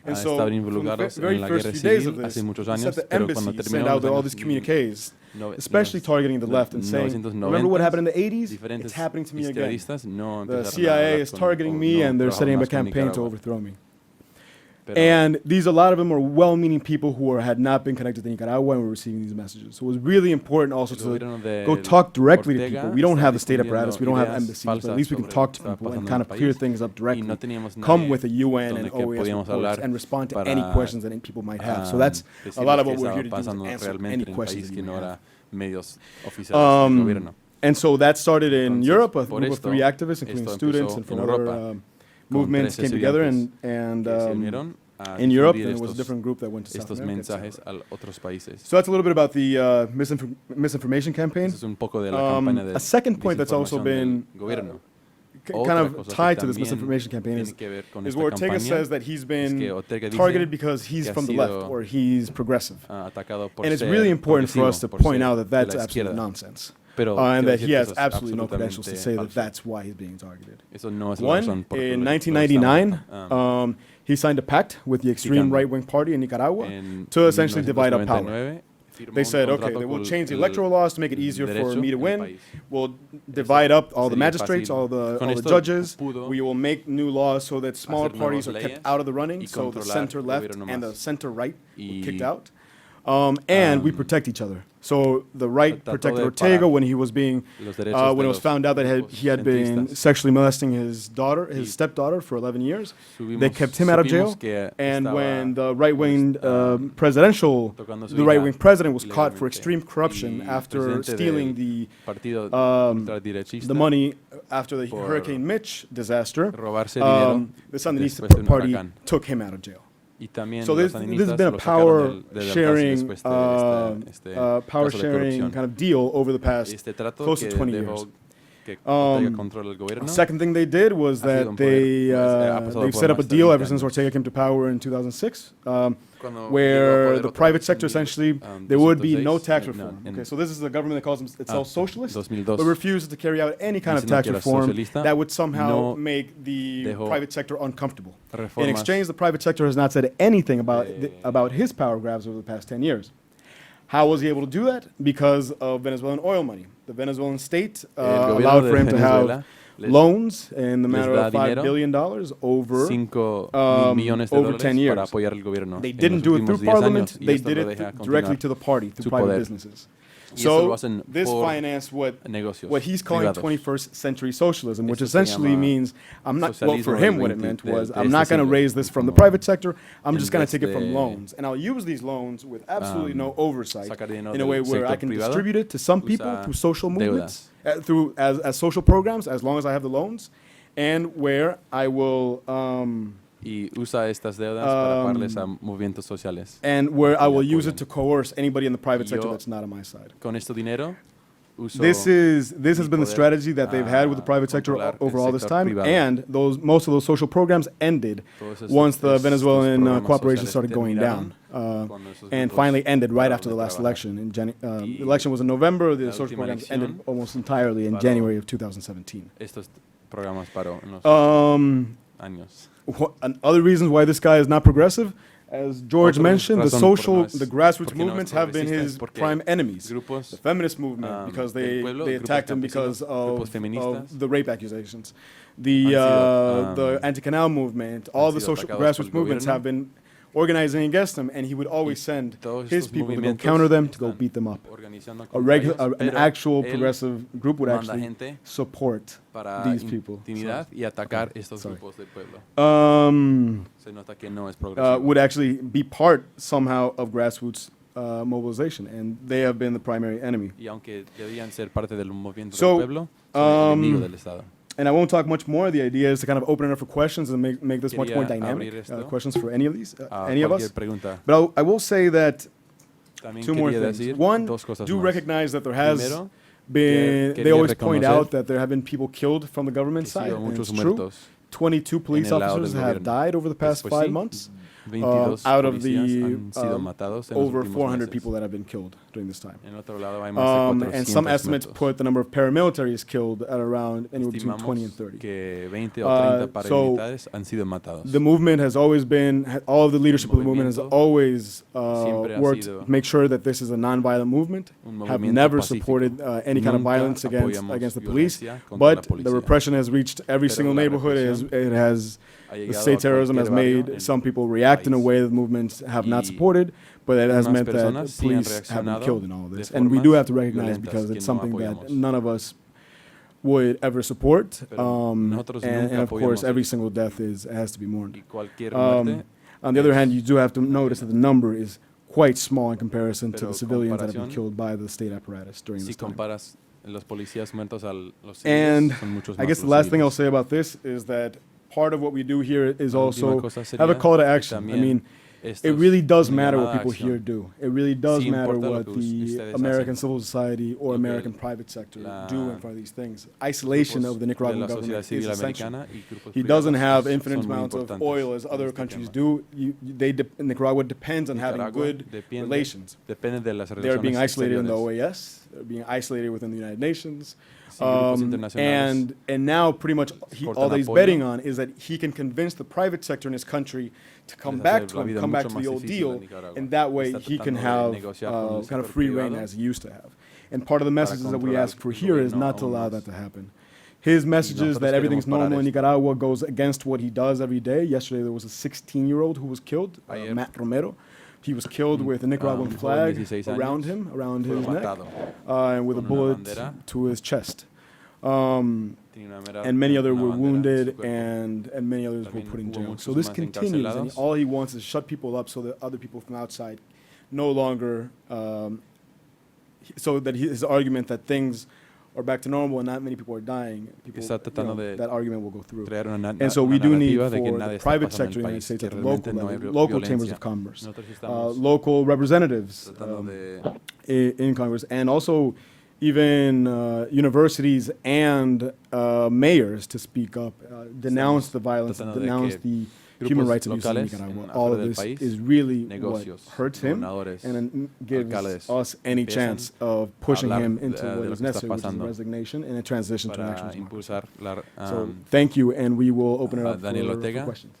And so, estaban from the involucrados very en la first guerra few days of civil this, hace muchos we años, set the pero cuando embassy sent terminaron out all los these años communiques, no- especially targeting the left and saying, 1990, remember what happened in the 80s? diferentes It's happening to me again. izquierdistas no The empezaron a CIA hablar is con- targeting o me, no and they're trabajaron setting up a más con campaign to Nicaragua. overthrow me. Pero And a lot of them are well-meaning people who had not been connected to Nicaragua and were receiving these messages. So it was really important also el to gobierno de go talk directly to Ortega people. We don't have the está state apparatus, we don't have difundiendo embassies, but at ideas least we can falsas talk to sobre lo que people está and pasando kind en of el clear país. things up Y directly. no teníamos Come nadie with a UN donde and que OAS podíamos reports hablar and respond to para, any questions that any people might have. So ah, that's a decirles lot of qué what we're estaba here to do, is pasando answer realmente any en el questions país that que you no might era have. medios oficiales del gobierno. And so that started in Entonces, Europe. A por group of esto, 3 activists, including esto students empezó and from en other Europa, movements, con came together que se and unieron a in Europe, difundir and there was a estos- different group that went to South estos America, etc. mensajes a otros países. So that's a little bit about the misinformation campaign. Eso es un poco de la campaña de A second point that's also desinformación been del gobierno. kind Otra of cosa que tied to this también misinformation campaign tiene que ver con is esta where Ortega campaña says that he's es been que Ortega dice targeted because he's que ha from the left sido, or he's progressive. atacado por And it's ser really important for progresivo, us to por point ser out that de la that's absolute izquierda. nonsense. Pero And quiero that decir he que has eso es absolutely no credentials to absolutamente say that falso. that's why he's being targeted. Eso no es la One, razón por in lo- lo 1999, estamos, he signed a pact with the extreme Criticando. right-wing party in Nicaragua en to essentially divide up power. 1999 firmó They un said, okay, contrato they will con change the el electoral laws to make it easier for derecho me to en el win. país. We'll divide up all the sería magistrates, fácil. all the Con esto judges. pudo We will make new laws so that smaller hacer parties are nuevas kept leyes out of the running, y so the controlar center el left gobierno and the más. center right were Y, kicked out. And we protect each other. So the right trató protected de Ortega parar when he was being, los derechos when de it was los found out that grupos he had been centristas. sexually molesting his daughter, his Y stepdaughter, for 11 years. They Subimos- kept him out of jail. supimos que And estaba, when the right-wing tocando su the hija right-wing president was caught for ilegalmente. extreme corruption Y after presidente stealing del partido ultraderechista the money after the por Hurricane Mitch disaster, robarse dinero the Sandinista después de un party huracán. took him out of jail. Y también So los this has sandinistas been a lo sacaron power del- de la cárcel sharing, después de este power caso de sharing corrupción. kind of deal over the past Este trato close to que 20 dejó years. que Ortega controla el gobierno. Second thing they did was Ha sido that un poder, ha pasado they've por set up a más de deal 20 ever since años. Ortega came to power in 2006, Cuando llegó al where poder the otra private vez sector en essentially, there would be no 2006, tax no, reform. en- Okay, so this is the government that calls itself socialist, 2002. but refuses to carry out any kind of Dice no tax que era reform socialista, that would somehow no make the dejó private sector uncomfortable. In reformas exchange, the private sector has not said anything about de- about his power grabs over the past 10 years. How was he able to do that? Because of Venezuelan oil money. The Venezuelan state el gobierno allowed de for him to have Venezuela les- loans in the matter da of $5 dinero, billion over 5.000 millones de over dólares 10 years. para apoyar el gobierno. They en didn't los do it últimos through 10 parliament, años, y they esto did lo it deja directly continuar to the party, through su private poder. businesses. Y eso lo So hacen this por financed what negocios he's calling privados. 21st century socialism, which Eso se essentially llama means I'm not, well, for socialismo him del what it 20 meant de- was de I'm este not going to siglo, raise this from the como private sector, I'm en just going to vez take it from de, loans. And I'll use these loans with absolutely no oversight sacar dinero in a del way where I sector can privado, distribute it to some people usa through social movements, deudas. through as social programs, as long as I have the loans, and where I will y usa estas deudas para pagarles a movimientos sociales. and where I will Y use apoyan. it to coerce anybody in the private Y sector yo- that's not on my side. Con este dinero this has been the strategy that they've had with the private sector over all this time, and most of those social programs ended once the Venezuelan cooperation started going down, and finally ended right after the last election. The election was in November. The social programs ended almost entirely in January of 2017. Other reasons why this guy is not progressive, as George mentioned, the grassroots movements have been his prime enemies. The feminist movement, because they attacked him because of the rape accusations. The anti-canal movement, all the social grassroots movements have been organizing against him, and he would always send his people to go counter them, to go beat them up. An actual progressive group would actually support these people. Would actually be part somehow of grassroots mobilization, and they have been the primary enemy. And I won't talk much more. The idea is to kind of open it up for questions and make this much more dynamic. Questions for any of us. But I will say that two more things. One, do recognize that there has been, they always point out that there have been people killed from the government side, and it's true. 22 police officers have died over the past 5 months. Out of the over 400 people that have been killed during this time. And some estimates put the number of paramilitaries killed at around anywhere between 20 and 30. So the movement has always been, all of the leadership of the movement has always worked to make sure that this is a nonviolent movement, have never supported any kind of violence against the police, but the repression has reached every single neighborhood. The state terrorism has made some people react in a way that movements have not supported, but it has meant that police have been killed in all of this. And we do have to recognize, because it's something that none of us would ever support. And of course, every single death has to be mourned. On the other hand, you do have to notice that the number is quite small in comparison to the civilians that have been killed by the state apparatus during this time. And I guess the last thing I'll say about this is that part of what we do here is also have a call to action. I mean, it really does matter what people here do. It really does matter what the American civil society or American private sector do in front of these things. Isolation of the Nicaraguan government is essential. He doesn't have infinite amounts of oil as other countries do. Nicaragua depends on having good relations. They're being isolated in the OAS. They're being isolated within the United Nations. And now pretty much all that he's betting on is that he can convince the private sector in his country to come back to him, come back to the old deal, and that way he can have kind of free reign as he used to have. And part of the messages that we ask for here is not to allow that to happen. His messages that everything's normal in Nicaragua goes against what he does every day. Yesterday there was a 16-year-old who was killed, Matt Romero. He was killed with a Nicaraguan flag around him, around his neck, and with a bullet to his chest. And many others were wounded, and many others were put in jail. So this continues, and all he wants is shut people up so that other people from outside no longer, so that his argument that things are back to normal and not many people are dying, that argument will go through. And so we do need for the private sector in the United States at the local level, local chambers of commerce, local representatives in Congress, and also even universities and mayors to speak up, denounce the violence, denounce the human rights abuses in Nicaragua. All of this is really what hurts him and gives us any chance of pushing him into what is necessary, which is resignation and a transition to an actual democracy. So thank you, and we will open it up for questions.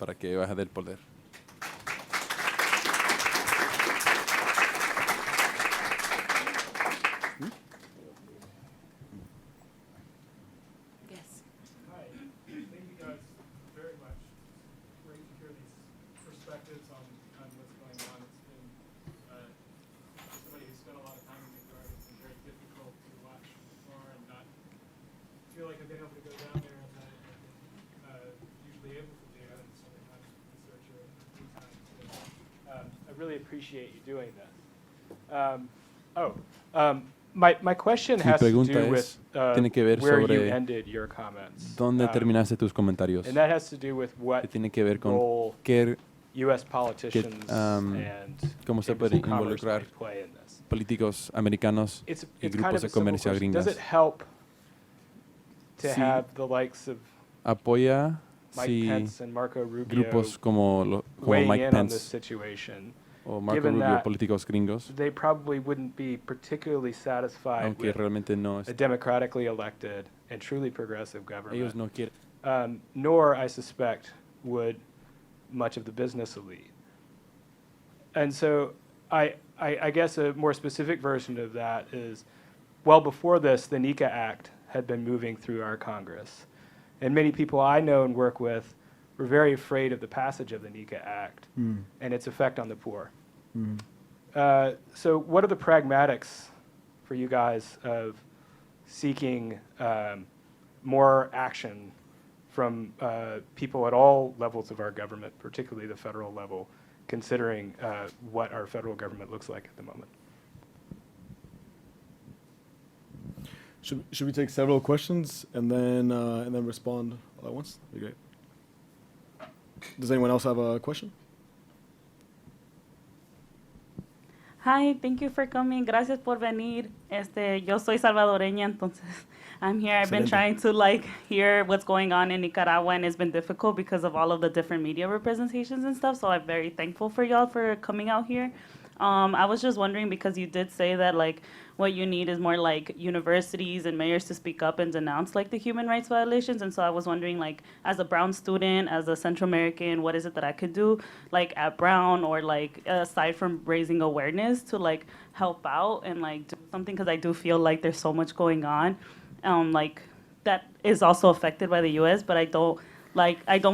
Appreciate you doing that. My question has to do with where you ended your comments. ¿Dónde terminaste tus comentarios? And that has to do with what Tiene que ver con role qué U.S. politicians and cómo se puede commerce involucrar might play in this. políticos americanos y it's kind grupos of de a simple comercio question. Does it gringas. help to Sí. have the likes of Apoya Mike si Pence and Marco Rubio grupos como weighing Mike in on this Pence situation, o Marco given Rubio, that políticos gringos, they probably wouldn't be particularly satisfied aunque with realmente no a democratically elected and truly progressive ellos government, no quieren. nor, I suspect, would much of the business elite. And so I guess a more specific version of that is, well before this, the NICA Act had been moving through our Congress. And many people I know and work with were very afraid of the passage of the NICA Act and its effect on the poor. So what are the pragmatics for you guys of seeking more action from people at all levels of our government, particularly the federal level, considering what our federal government looks like at the moment? Should we take several questions and then respond all at once? That'd be great. Does anyone else have a question? Hi, thank you for coming. Gracias por venir. Yo soy salvadoreña, entonces I'm here. I've been trying to hear what's going on in Nicaragua, and it's been difficult because of all of the different media representations and stuff. So I'm very thankful for y'all for coming out here. I was just wondering, because you did say that what you need is more universities and mayors to speak up and denounce the human rights violations. And so I was wondering, as a Brown student, as a Central American, what is it that I could do at Brown, or aside from raising awareness, to help out and do something, because I do feel there's so much going on that is also affected by the US, but I don't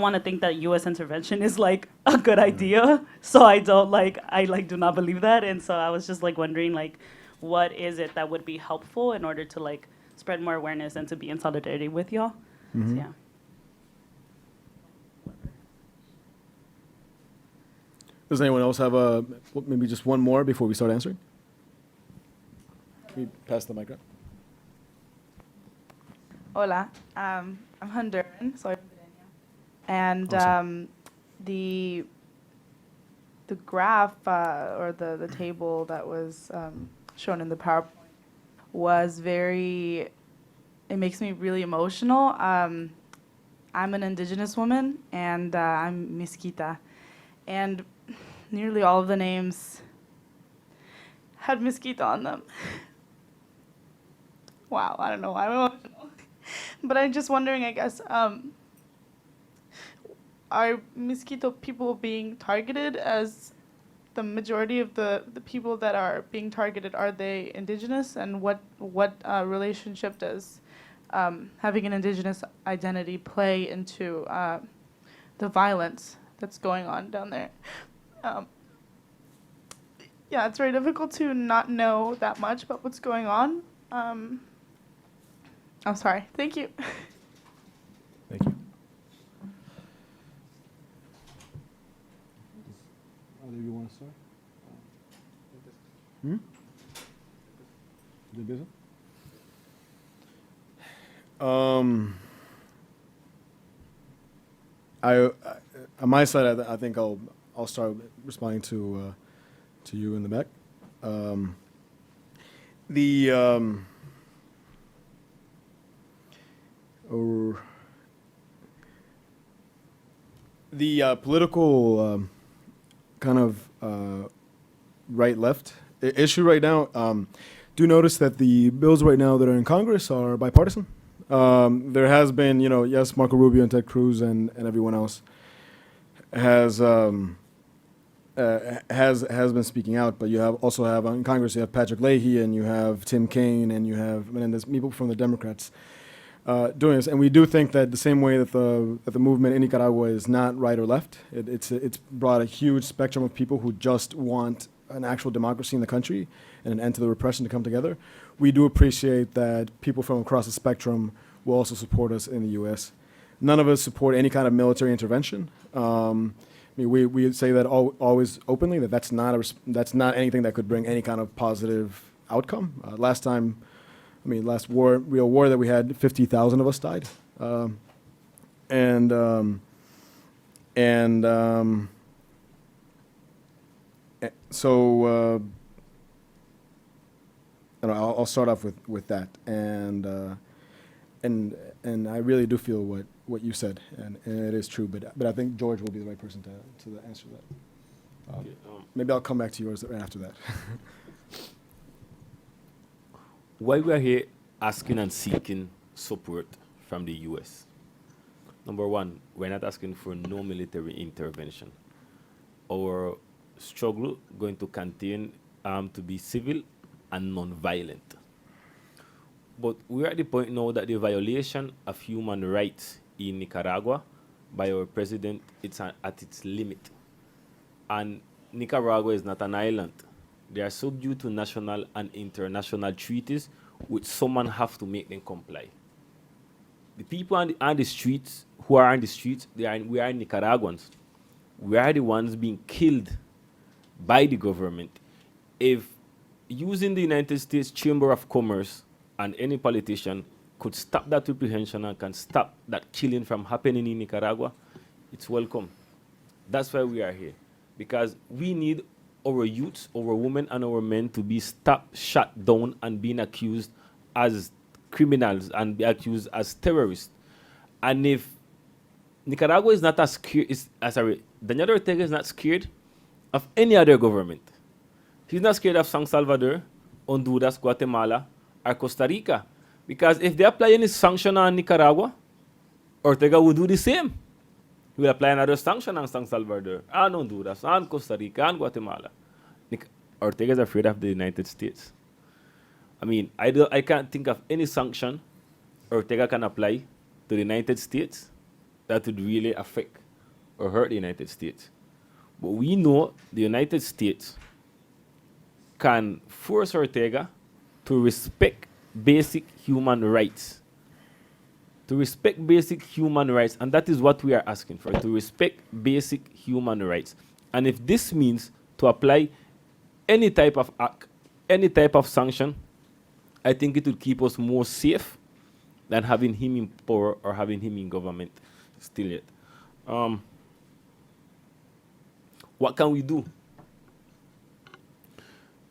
want to think that U.S. intervention is a good idea. So I don't I do not believe that. And so I was just wondering what is it that would be helpful in order to spread more awareness and to be in solidarity with y'all. So, yeah. Does anyone else have maybe just one more before we start answering? Can we pass the mic up? Hola, I'm Honduran, soy and Awesome. The graph or the table that was shown in the PowerPoint was it makes me really emotional. I'm an indigenous woman, and I'm Miskita, and nearly all of the names had Miskita on them. Wow, I don't know why I'm emotional, but I'm just wondering, I guess, are Miskito people being targeted? As the majority of the people that are being targeted, are they indigenous? And what relationship does having an indigenous identity play into the violence that's going on down there? Yeah, it's very difficult to not know that much about what's going on. I'm sorry. Thank you. Thank you. Do you want to start? On my side, I think I'll start responding to you in the back. The political kind of right-left issue right now. Do notice that the bills right now that are in Congress are bipartisan. There has been, yes, Marco Rubio and Ted Cruz and everyone else has been speaking out, but you also have in Congress, you have Patrick Leahy and you have Tim Kaine and you have Menendez, people from the Democrats doing this. And we do think that the same way that the movement in Nicaragua is not right or left, it's brought a huge spectrum of people who just want an actual democracy in the country and an end to the repression to come together. We do appreciate that people from across the spectrum will also support us in the U.S. None of us support any kind of military intervention. We say that always openly, that's not anything that could bring any kind of positive outcome. Last real war that we had, 50,000 of us died. So I'll start off with that, and I really do feel what you said, and it is true. But I think George will be the right person to answer that. Okay, Maybe I'll come back to yours right after that. Why we are here asking and seeking support from the U.S.? Number one, we're not asking for no military intervention. Our struggle going to contain to be civil and non-violent. But we're at the point now that the violation of human rights in Nicaragua by our president, it's at its limit. And Nicaragua is not an island. They are subject to national and international treaties which someone have to make them comply. The people on the streets, who are on the streets, we are Nicaraguans. We are the ones being killed by the government. If using the United States Chamber of Commerce and any politician could stop that reprehension and can stop that killing from happening in Nicaragua, it's welcome. That's why we are here. Because we need our youths, our women, and our men to be stopped, shut down, and being accused as criminals and be accused as terrorists. And if Nicaragua is not as scared, Daniel Ortega is not scared of any other government. He's not scared of San Salvador, Honduras, Guatemala, or Costa Rica. Because if they apply any sanction on Nicaragua, Ortega will do the same. He will apply another sanction on San Salvador, and Honduras, and Costa Rica, and Guatemala. Ortega is afraid of the United States. I mean, I can't think of any sanction Ortega can apply to the United States that would really affect or hurt the United States. But we know the United States can force Ortega to respect basic human rights. To respect basic human rights, and that is what we are asking for, to respect basic human rights. And if this means to apply any type of act, any type of sanction, I think it would keep us more safe than having him in power or having him in government still yet. What can we do?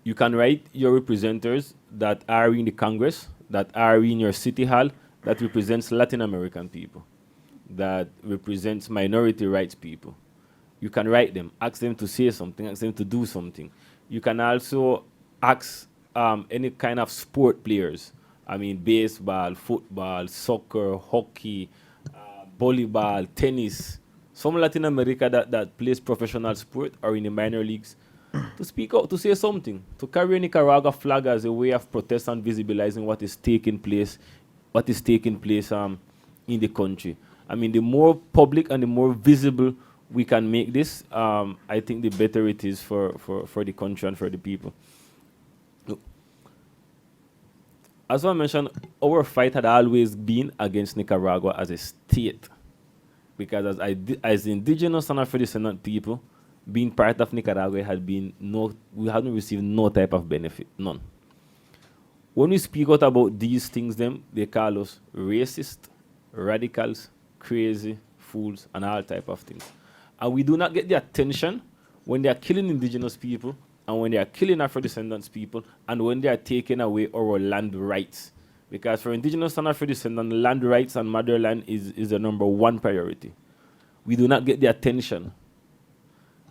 You can write your representatives that are in the Congress, that are in your city hall, that represents Latin American people, that represents minority rights people. You can write them, ask them to say something, ask them to do something. You can also ask any kind of sport players. I mean, baseball, football, soccer, hockey, volleyball, tennis. Some Latin America that plays professional sport or in the minor leagues, to speak out, to say something, to carry a Nicaragua flag as a way of protest and visibilizing what is taking place in the country. I mean, the more public and the more visible we can make this, I think the better it is for the country and for the people. As I mentioned, our fight had always been against Nicaragua as a state. Because as indigenous and Afro-descendant people, being part of Nicaragua we hadn't received no type of benefit, none. When we speak out about these things, they call us racist, radicals, crazy, fools, and all type of things. And we do not get the attention when they are killing indigenous people, and when they are killing Afro-descendants people, and when they are taking away our land rights. Because for indigenous and Afro-descendant, land rights and motherland is the number one priority. We do not get the attention.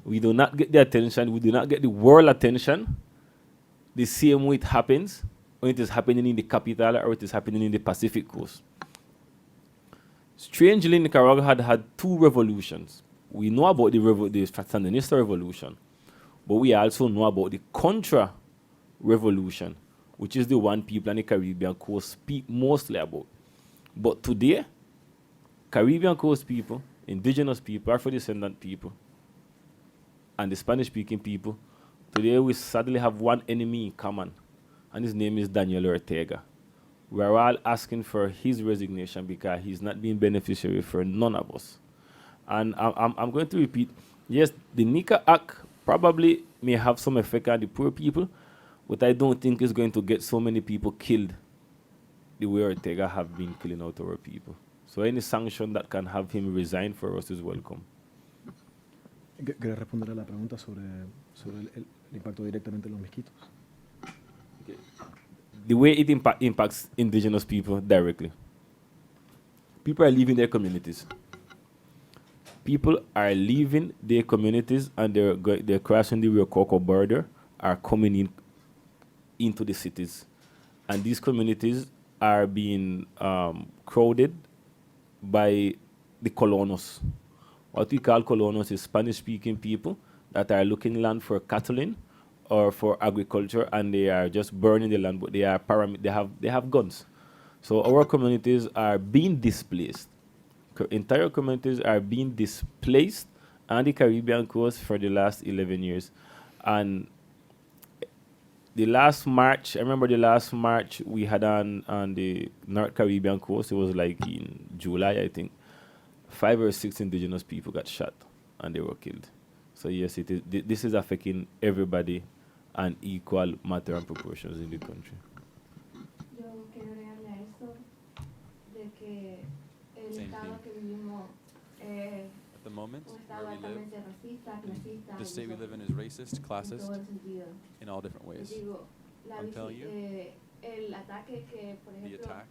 We do not get the attention. We do not get the world attention the same way it happens when it is happening in the capital or it is happening in the Pacific coast. Strangely, Nicaragua had two revolutions. We know about the Sandinista revolution, but we also know about the Contra revolution, which is the one people on the Caribbean coast speak mostly about. But today, Caribbean coast people, indigenous people, Afro-descendant people, and the Spanish-speaking people, today we sadly have one enemy in common, and his name is Daniel Ortega. We are all asking for his resignation because he's not being beneficiary for none of us. And I'm going to repeat, yes, the NICA Act probably may have some effect on the poor people, but I don't think it's going to get so many people killed the way Ortega have been killing out our people. So any sanction that can have him resign for us is welcome. ¿Quieres responder a la pregunta sobre el impacto directamente en los mezquitos? Okay. the way it impacts indigenous people directly. People are leaving their communities. People are leaving their communities and they're crossing the Rokoko border, are coming into the cities. And these communities are being crowded by the colonos. What we call colonos is Spanish-speaking people that are looking land for cattling or for agriculture, and they are just burning the land, but they are they have guns. So our communities are being displaced. Entire communities are being displaced on the Caribbean coast for the last 11 years. And the last march, I remember the last march we had on the North Caribbean coast, it was like in July, I think. 5 or 6 indigenous people got shot and they were killed. So yes, it is. This is affecting everybody and equal matter and proportions in the country. Yo quiero agregarle a eso de que el Same estado thing. que vivimos es At the moment, un where estado we live, altamente racista, clasista, the state we live in is racist, en classist, todo el sentido. in all different Les ways. digo, I'm telling you, el ataque que, por The ejemplo, attack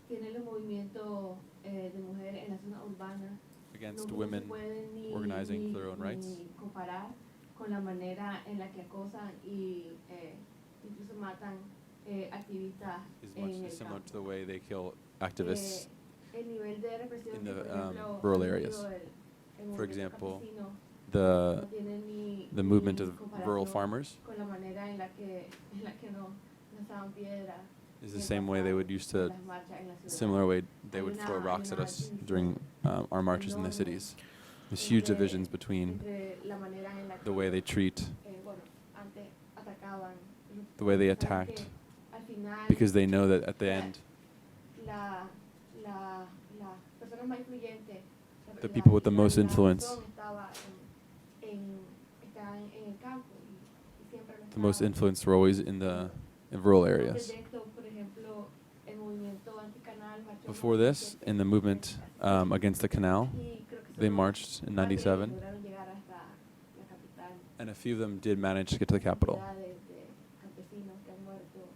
tienen los movimientos de mujeres en la zona urbana against no women se pueden ni, organizing ni, for their own rights ni comparar con la manera en la que acosan y incluso matan activistas is en much el similar campo. to the way they kill activists. El nivel de represión in que, the, por ejemplo, rural ha tenido areas. el For movimiento example, campesino The no tiene ni, the movement ni of rural comparación farmers con la manera en la que no lanzaban piedras is the same way they would used to, en las marchas en la ciudad. similar way they Hay would una- throw hay rocks at una us división during our marches in the enorme cities. There's huge entre- divisions between entre la manera en la the que, way they treat, bueno, antes atacaban, the way they saben que attacked, al final because they know that at the la- end, las personas más influyentes, the people with the most la influence, razón estaba estaban en el campo y siempre lo the most estaban. influence were always in rural areas. Antes de esto, por ejemplo, el movimiento anticanal marchó Before en this, 97, in the movement against the canal, y creo que they solo marched in un par de ellos 97, lograron llegar hasta la capital. and a few of them did manage to get to the capital, Cantidades de campesinos que han muerto.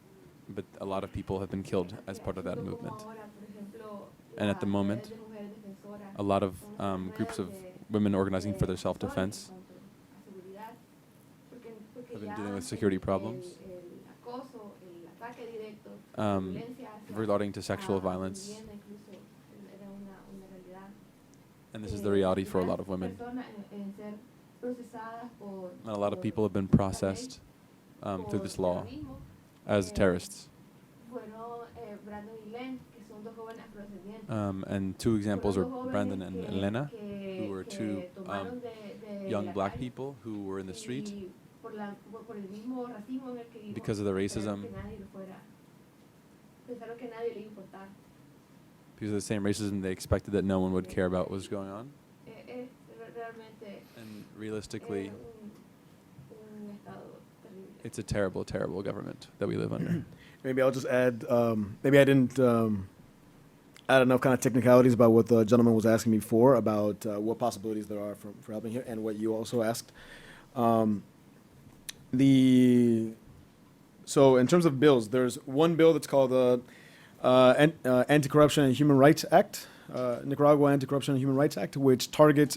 but a lot of people have been killed as part of that Así como movement. ahora, por ejemplo, And at the las moment, redes de mujeres defensoras A lot of son groups of redes de- women organizing for their de self-defense en cuanto a seguridad, porque have been ya dealing with antes security problems, el acoso, el ataque directo, um, violencia hacia- resorting to sexual a violence, vivienda incluso era una realidad. and this is the reality for a lot of women. Personas en ser procesadas por- And a lot of por people have been processed through this law terrorismo. as terrorists. Fueron Brandon y Len, que son dos jóvenes afrodescendientes. And two examples are Fueron dos jóvenes Brandon and que- Elena, que- who were que two tomaron de young la black calle people who were in the street y por el mismo racismo en el que vivimos, because of the pensaron racism, que nadie lo fuera- pensaron que nadie le iba a importar. because of the same racism, they expected that no one would care about what was going on. Es realmente And realistically, un estado terrible. it's a terrible, terrible government that we live under. Maybe I'll just add, maybe I didn't add enough kind of technicalities about what the gentleman was asking me before about what possibilities there are for helping here and what you also asked. So in terms of bills, there's one bill that's called the Anti-Corruption and Human Rights Act, Nicaragua Anti-Corruption and Human Rights Act, which targets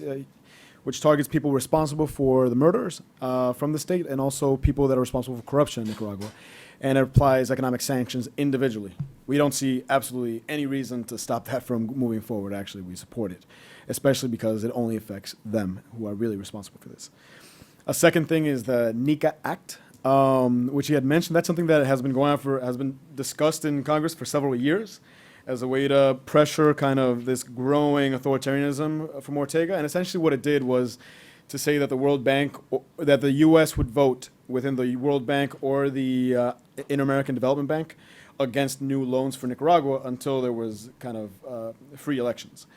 people responsible for the murders from the state and also people that are responsible for corruption in Nicaragua. And it applies economic sanctions individually. We don't see absolutely any reason to stop that from moving forward. Actually, we support it, especially because it only affects them who are really responsible for this. A second thing is the NICA Act, which he had mentioned. That's something that has been going on has been discussed in Congress for several years as a way to pressure kind of this growing authoritarianism from Ortega. And essentially what it did was to say that the World Bank, that the U.S. would vote within the World Bank or the Inter-American Development Bank against new loans for Nicaragua until there was kind of free elections.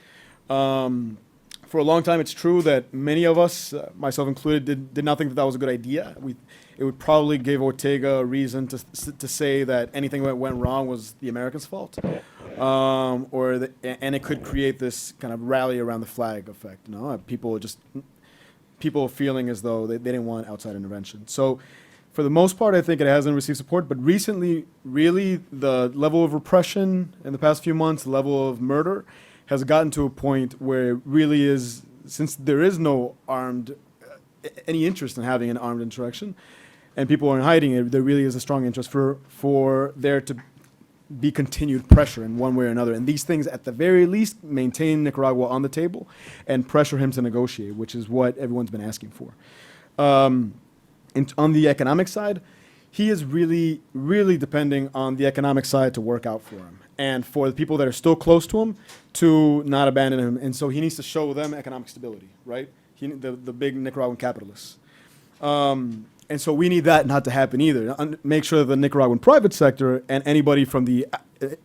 For a long time, it's true that many of us, myself included, did not think that that was a good idea. It would probably give Ortega a reason to say that anything that went wrong was the Americans' fault, and it could create this kind of rally around the flag effect. You know, people feeling as though they didn't want outside intervention. So For the most part, I think it hasn't received support, but recently, really, the level of repression in the past few months, the level of murder, has gotten to a point where it really is, since there is no any interest in having an armed insurrection, and people are in hiding, there really is a strong interest for there to be continued pressure in one way or another. And these things, at the very least, maintain Nicaragua on the table and pressure him to negotiate, which is what everyone's been asking for. On the economic side, he is really, really depending on the economic side to work out for him, and for the people that are still close to him to not abandon him. And so he needs to show them economic stability, right? The big Nicaraguan capitalists. And so we need that not to happen either. Make sure that the Nicaraguan private sector and anybody from the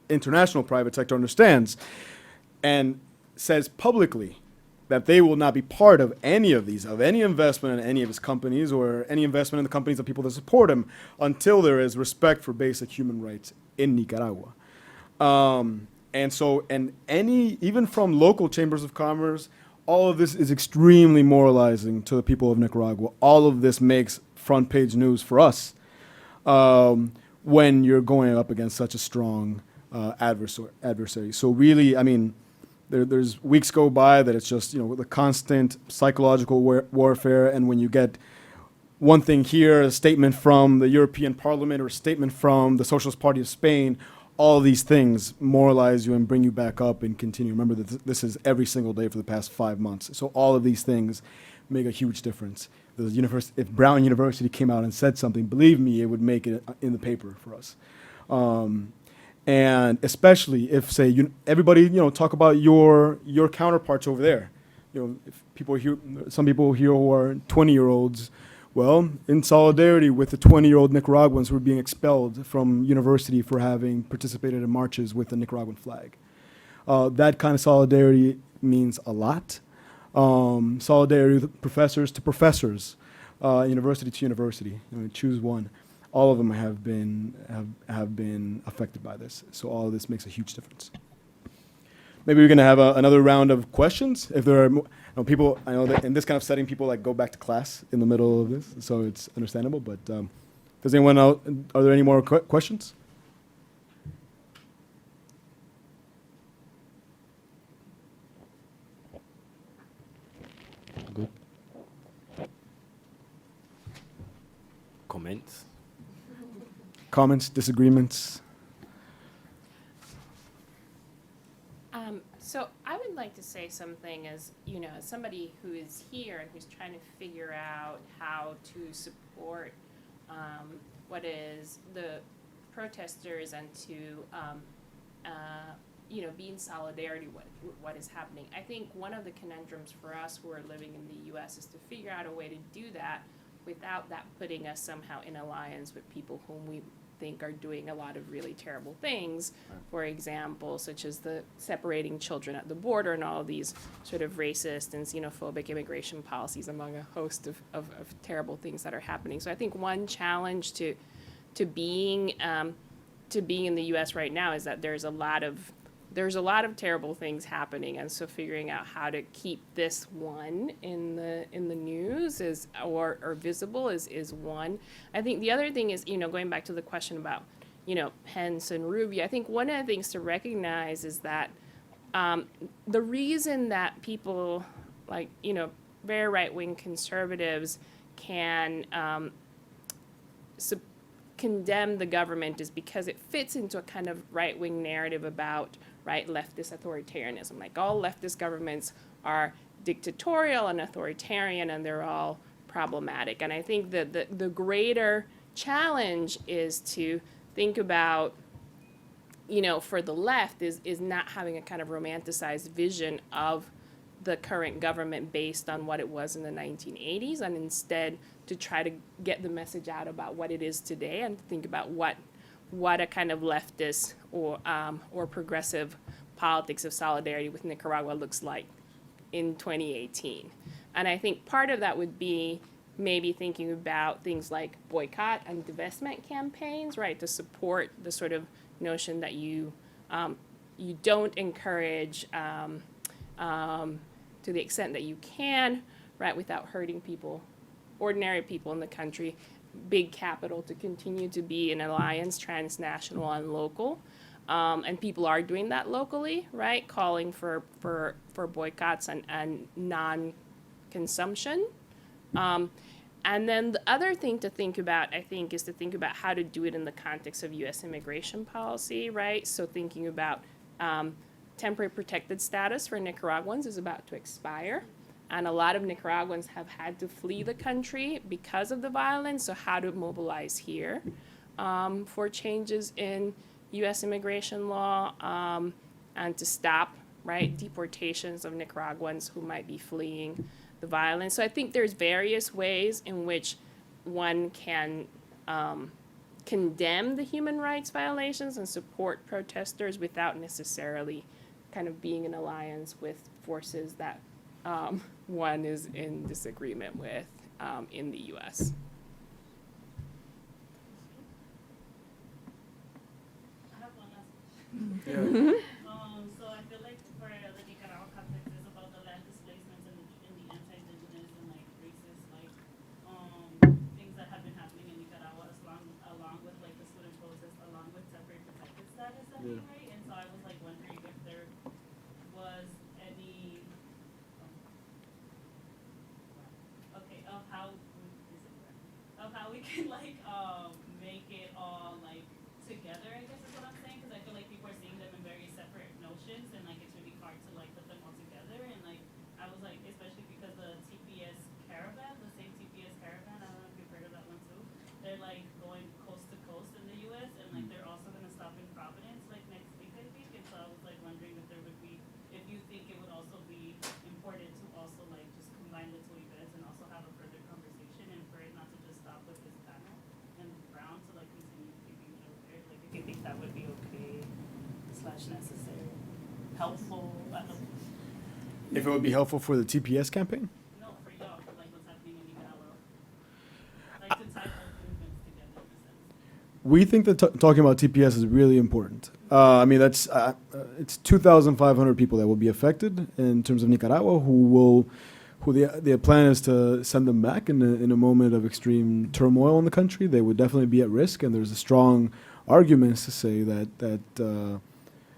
international private sector understands and says publicly that they will not be part of any of these, of any investment in any of his companies or any investment in the companies of people that support him until there is respect for basic human rights in Nicaragua. Even from local chambers of commerce, all of this is extremely moralizing to the people of Nicaragua. All of this makes front page news for us when you're going up against such a strong adversary. So really, I mean, there's weeks go by that it's just, the constant psychological warfare, and when you get one thing here, a statement from the European Parliament or a statement from the Socialist Party of Spain, all these things moralize you and bring you back up and continue. Remember that this is every single day for the past 5 months. So all of these things make a huge difference. If Brown University came out and said something, believe me, it would make it in the paper for us. And especially if, say, everybody, talk about your counterparts over there. If people here, some people here who are 20-year-olds, well, in solidarity with the 20-year-old Nicaraguans who are being expelled from university for having participated in marches with the Nicaraguan flag. That kind of solidarity means a lot. Solidarity with professors to professors, university to university. Choose one. All of them have been affected by this. So all of this makes a huge difference. Maybe we're going to have another round of questions. If there are people, I know that in this kind of setting, people go back to class in the middle of this, so it's understandable. But does anyone else, are there any more questions? Good. Comments? Comments, disagreements? So I would like to say something as, as somebody who is here and who's trying to figure out how to support what is the protesters and to, be in solidarity with what is happening. I think one of the conundrums for us who are living in the U.S. is to figure out a way to do that without that putting us somehow in alliance with people whom we think are doing a lot of really terrible things, for example, such as the separating children at the border and all of these sort of racist and xenophobic immigration policies, among a host of terrible things that are happening. So I think one challenge to being in the U.S. right now is that there's a lot of terrible things happening, and so figuring out how to keep this one in the news or visible is one. I think the other thing is, going back to the question about, Pence and Rubio, I think one of the things to recognize is that the reason that people like, very right-wing conservatives can condemn the government is because it fits into a kind of right-wing narrative about leftist authoritarianism. Like all leftist governments are dictatorial and authoritarian, and they're all problematic. And I think that the greater challenge is to think about, for the left is not having a kind of romanticized vision of the current government based on what it was in the 1980s, and instead to try to get the message out about what it is today and think about what a kind of leftist or progressive politics of solidarity with Nicaragua looks like in 2018. And I think part of that would be maybe thinking about things like boycott and divestment campaigns, to support the sort of notion that you don't encourage to the extent that you can, without hurting people, ordinary people in the country, big capital to continue to be an alliance, transnational and local. And people are doing that locally, right? Calling for boycotts and non-consumption. And then the other thing to think about, I think, is to think about how to do it in the context of U.S. immigration policy, right? So thinking about temporary protected status for Nicaraguans is about to expire. And a lot of Nicaraguans have had to flee the country because of the violence. So how to mobilize here for changes in U.S. immigration law and to stop, right, deportations of Nicaraguans who might be fleeing the violence. So I think there's various ways in which one can condemn the human rights violations and support protesters without necessarily kind of being in alliance with forces that one is in disagreement with in the U.S. I have one last question. So I feel like for the Nicaragua context is about the land displacements and the anti-indigenous and like racist things that have been happening in Nicaragua along with like the student protest, along with temporary protected status, I think, right? And so I was like wondering if there was any of how we can like make it all like together, I guess is what I'm saying, because I feel like people are seeing them in very separate notions and like it's really hard to like put them all together. And like I was like, especially because the TPS caravan, the same TPS caravan, I don't know if you've heard of that one too, they're like going coast to coast in the US and like they're also going to stop in Providence like next week, I think. And so I was like wondering if there would be, if you think it would also be important to also like just combine the two events and also have a further conversation and for it not to just stop with this panel and Brown to like continue keeping it over there. Like if you think that would be okay / necessary, helpful, I don't know. If it would be helpful for the TPS campaign? No, for y'all, for like what's happening in Nicaragua. Like to tie both movements together in a sense. We think that talking about TPS is really important. I mean, that's it's 2,500 people that will be affected in terms of Nicaragua who the plan is to send them back in a moment of extreme turmoil in the country. They would definitely be at risk, and there's a strong argument to say that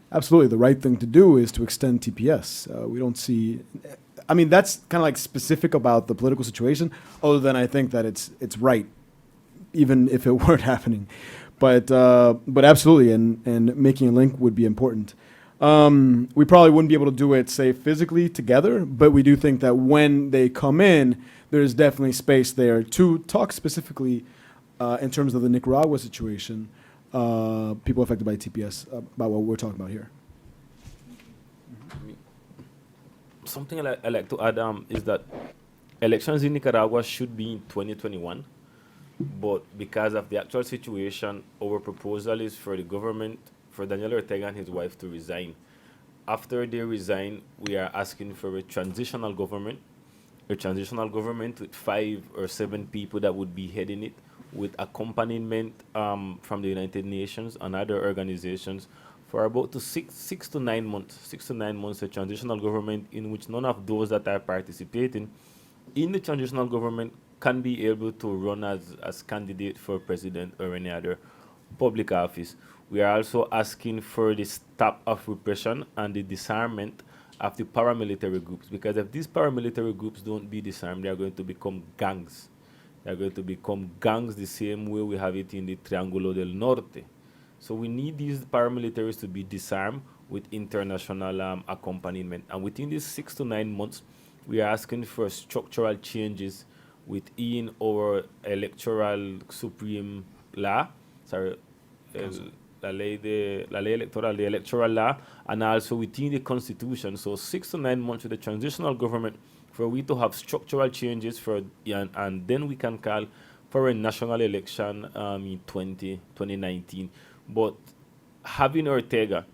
absolutely the right thing to do is to extend TPS. We don't see. I mean, that's kind of like specific about the political situation, other than I think that it's right, even if it weren't happening. But absolutely, and making a link would be important. We probably wouldn't be able to do it, say, physically together, but we do think that when they come in, there's definitely space there to talk specifically in terms of the Nicaragua situation, people affected by TPS, about what we're talking about here. Something I like to add is that elections in Nicaragua should be in 2021. But because of the actual situation, our proposal is for the government, for Daniel Ortega and his wife to resign. After they resign, we are asking for a transitional government with 5 or 7 people that would be heading it, with accompaniment from the United Nations and other organizations for about 6 to 9 months. 6 to 9 months, a transitional government in which none of those that are participating in the transitional government can be able to run as candidate for president or any other public office. We are also asking for the stop of repression and the disarmament of the paramilitary groups, because if these paramilitary groups don't be disarmed, they are going to become gangs. They are going to become gangs the same way we have it in the Triángulo del Norte. So we need these paramilitaries to be disarmed with international accompaniment. And within these 6 to 9 months, we are asking for structural changes within our electoral supreme law, la ley electoral, the electoral law, and also within the constitution. So 6 to 9 months with the transitional government for we to have structural changes and then we can call for a national election in 2019. But having Ortega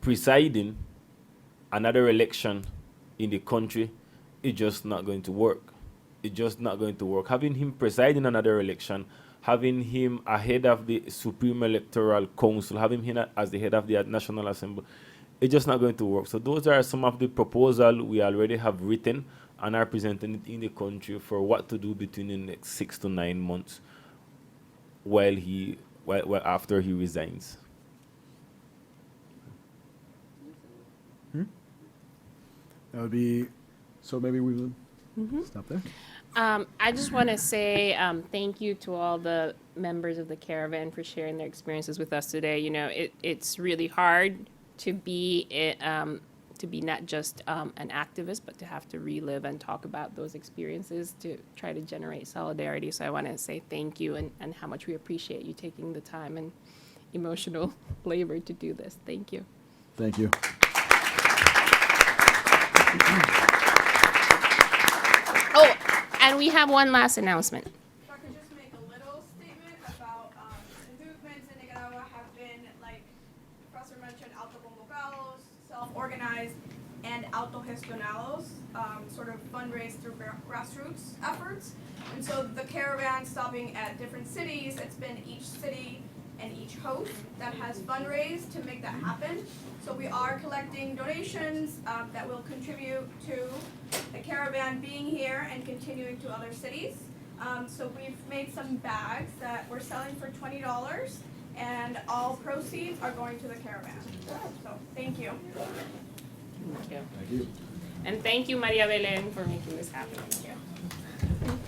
presiding another election in the country is just not going to work. It's just not going to work. Having him presiding another election, having him ahead of the Supreme Electoral Council, having him as the head of the National Assembly, it's just not going to work. So those are some of the proposals we already have written and are presenting it in the country for what to do between the next 6 to 9 months while after he resigns. That would be, so maybe we will stop there. I just want to say thank you to all the members of the caravan for sharing their experiences with us today. You know, it's really hard to be not just an activist, but to have to relive and talk about those experiences to try to generate solidarity. So I want to say thank you and how much we appreciate you taking the time and emotional labor to do this. Thank you. Thank you. Oh, and we have one last announcement. If I could just make a little statement about the movements in Nicaragua have been, like Professor mentioned, autoconvocados, self-organized, and autogestionados, sort of fundraised through grassroots efforts. And so the caravan stopping at different cities, it's been each city and each host that has fundraised to make that happen. So we are collecting donations that will contribute to the caravan being here and continuing to other cities. So we've made some bags that we're selling for $20, and all proceeds are going to the caravan. So thank you. Thank you. Thank you. And thank you, Maria Belén, for making this happen. Thank you.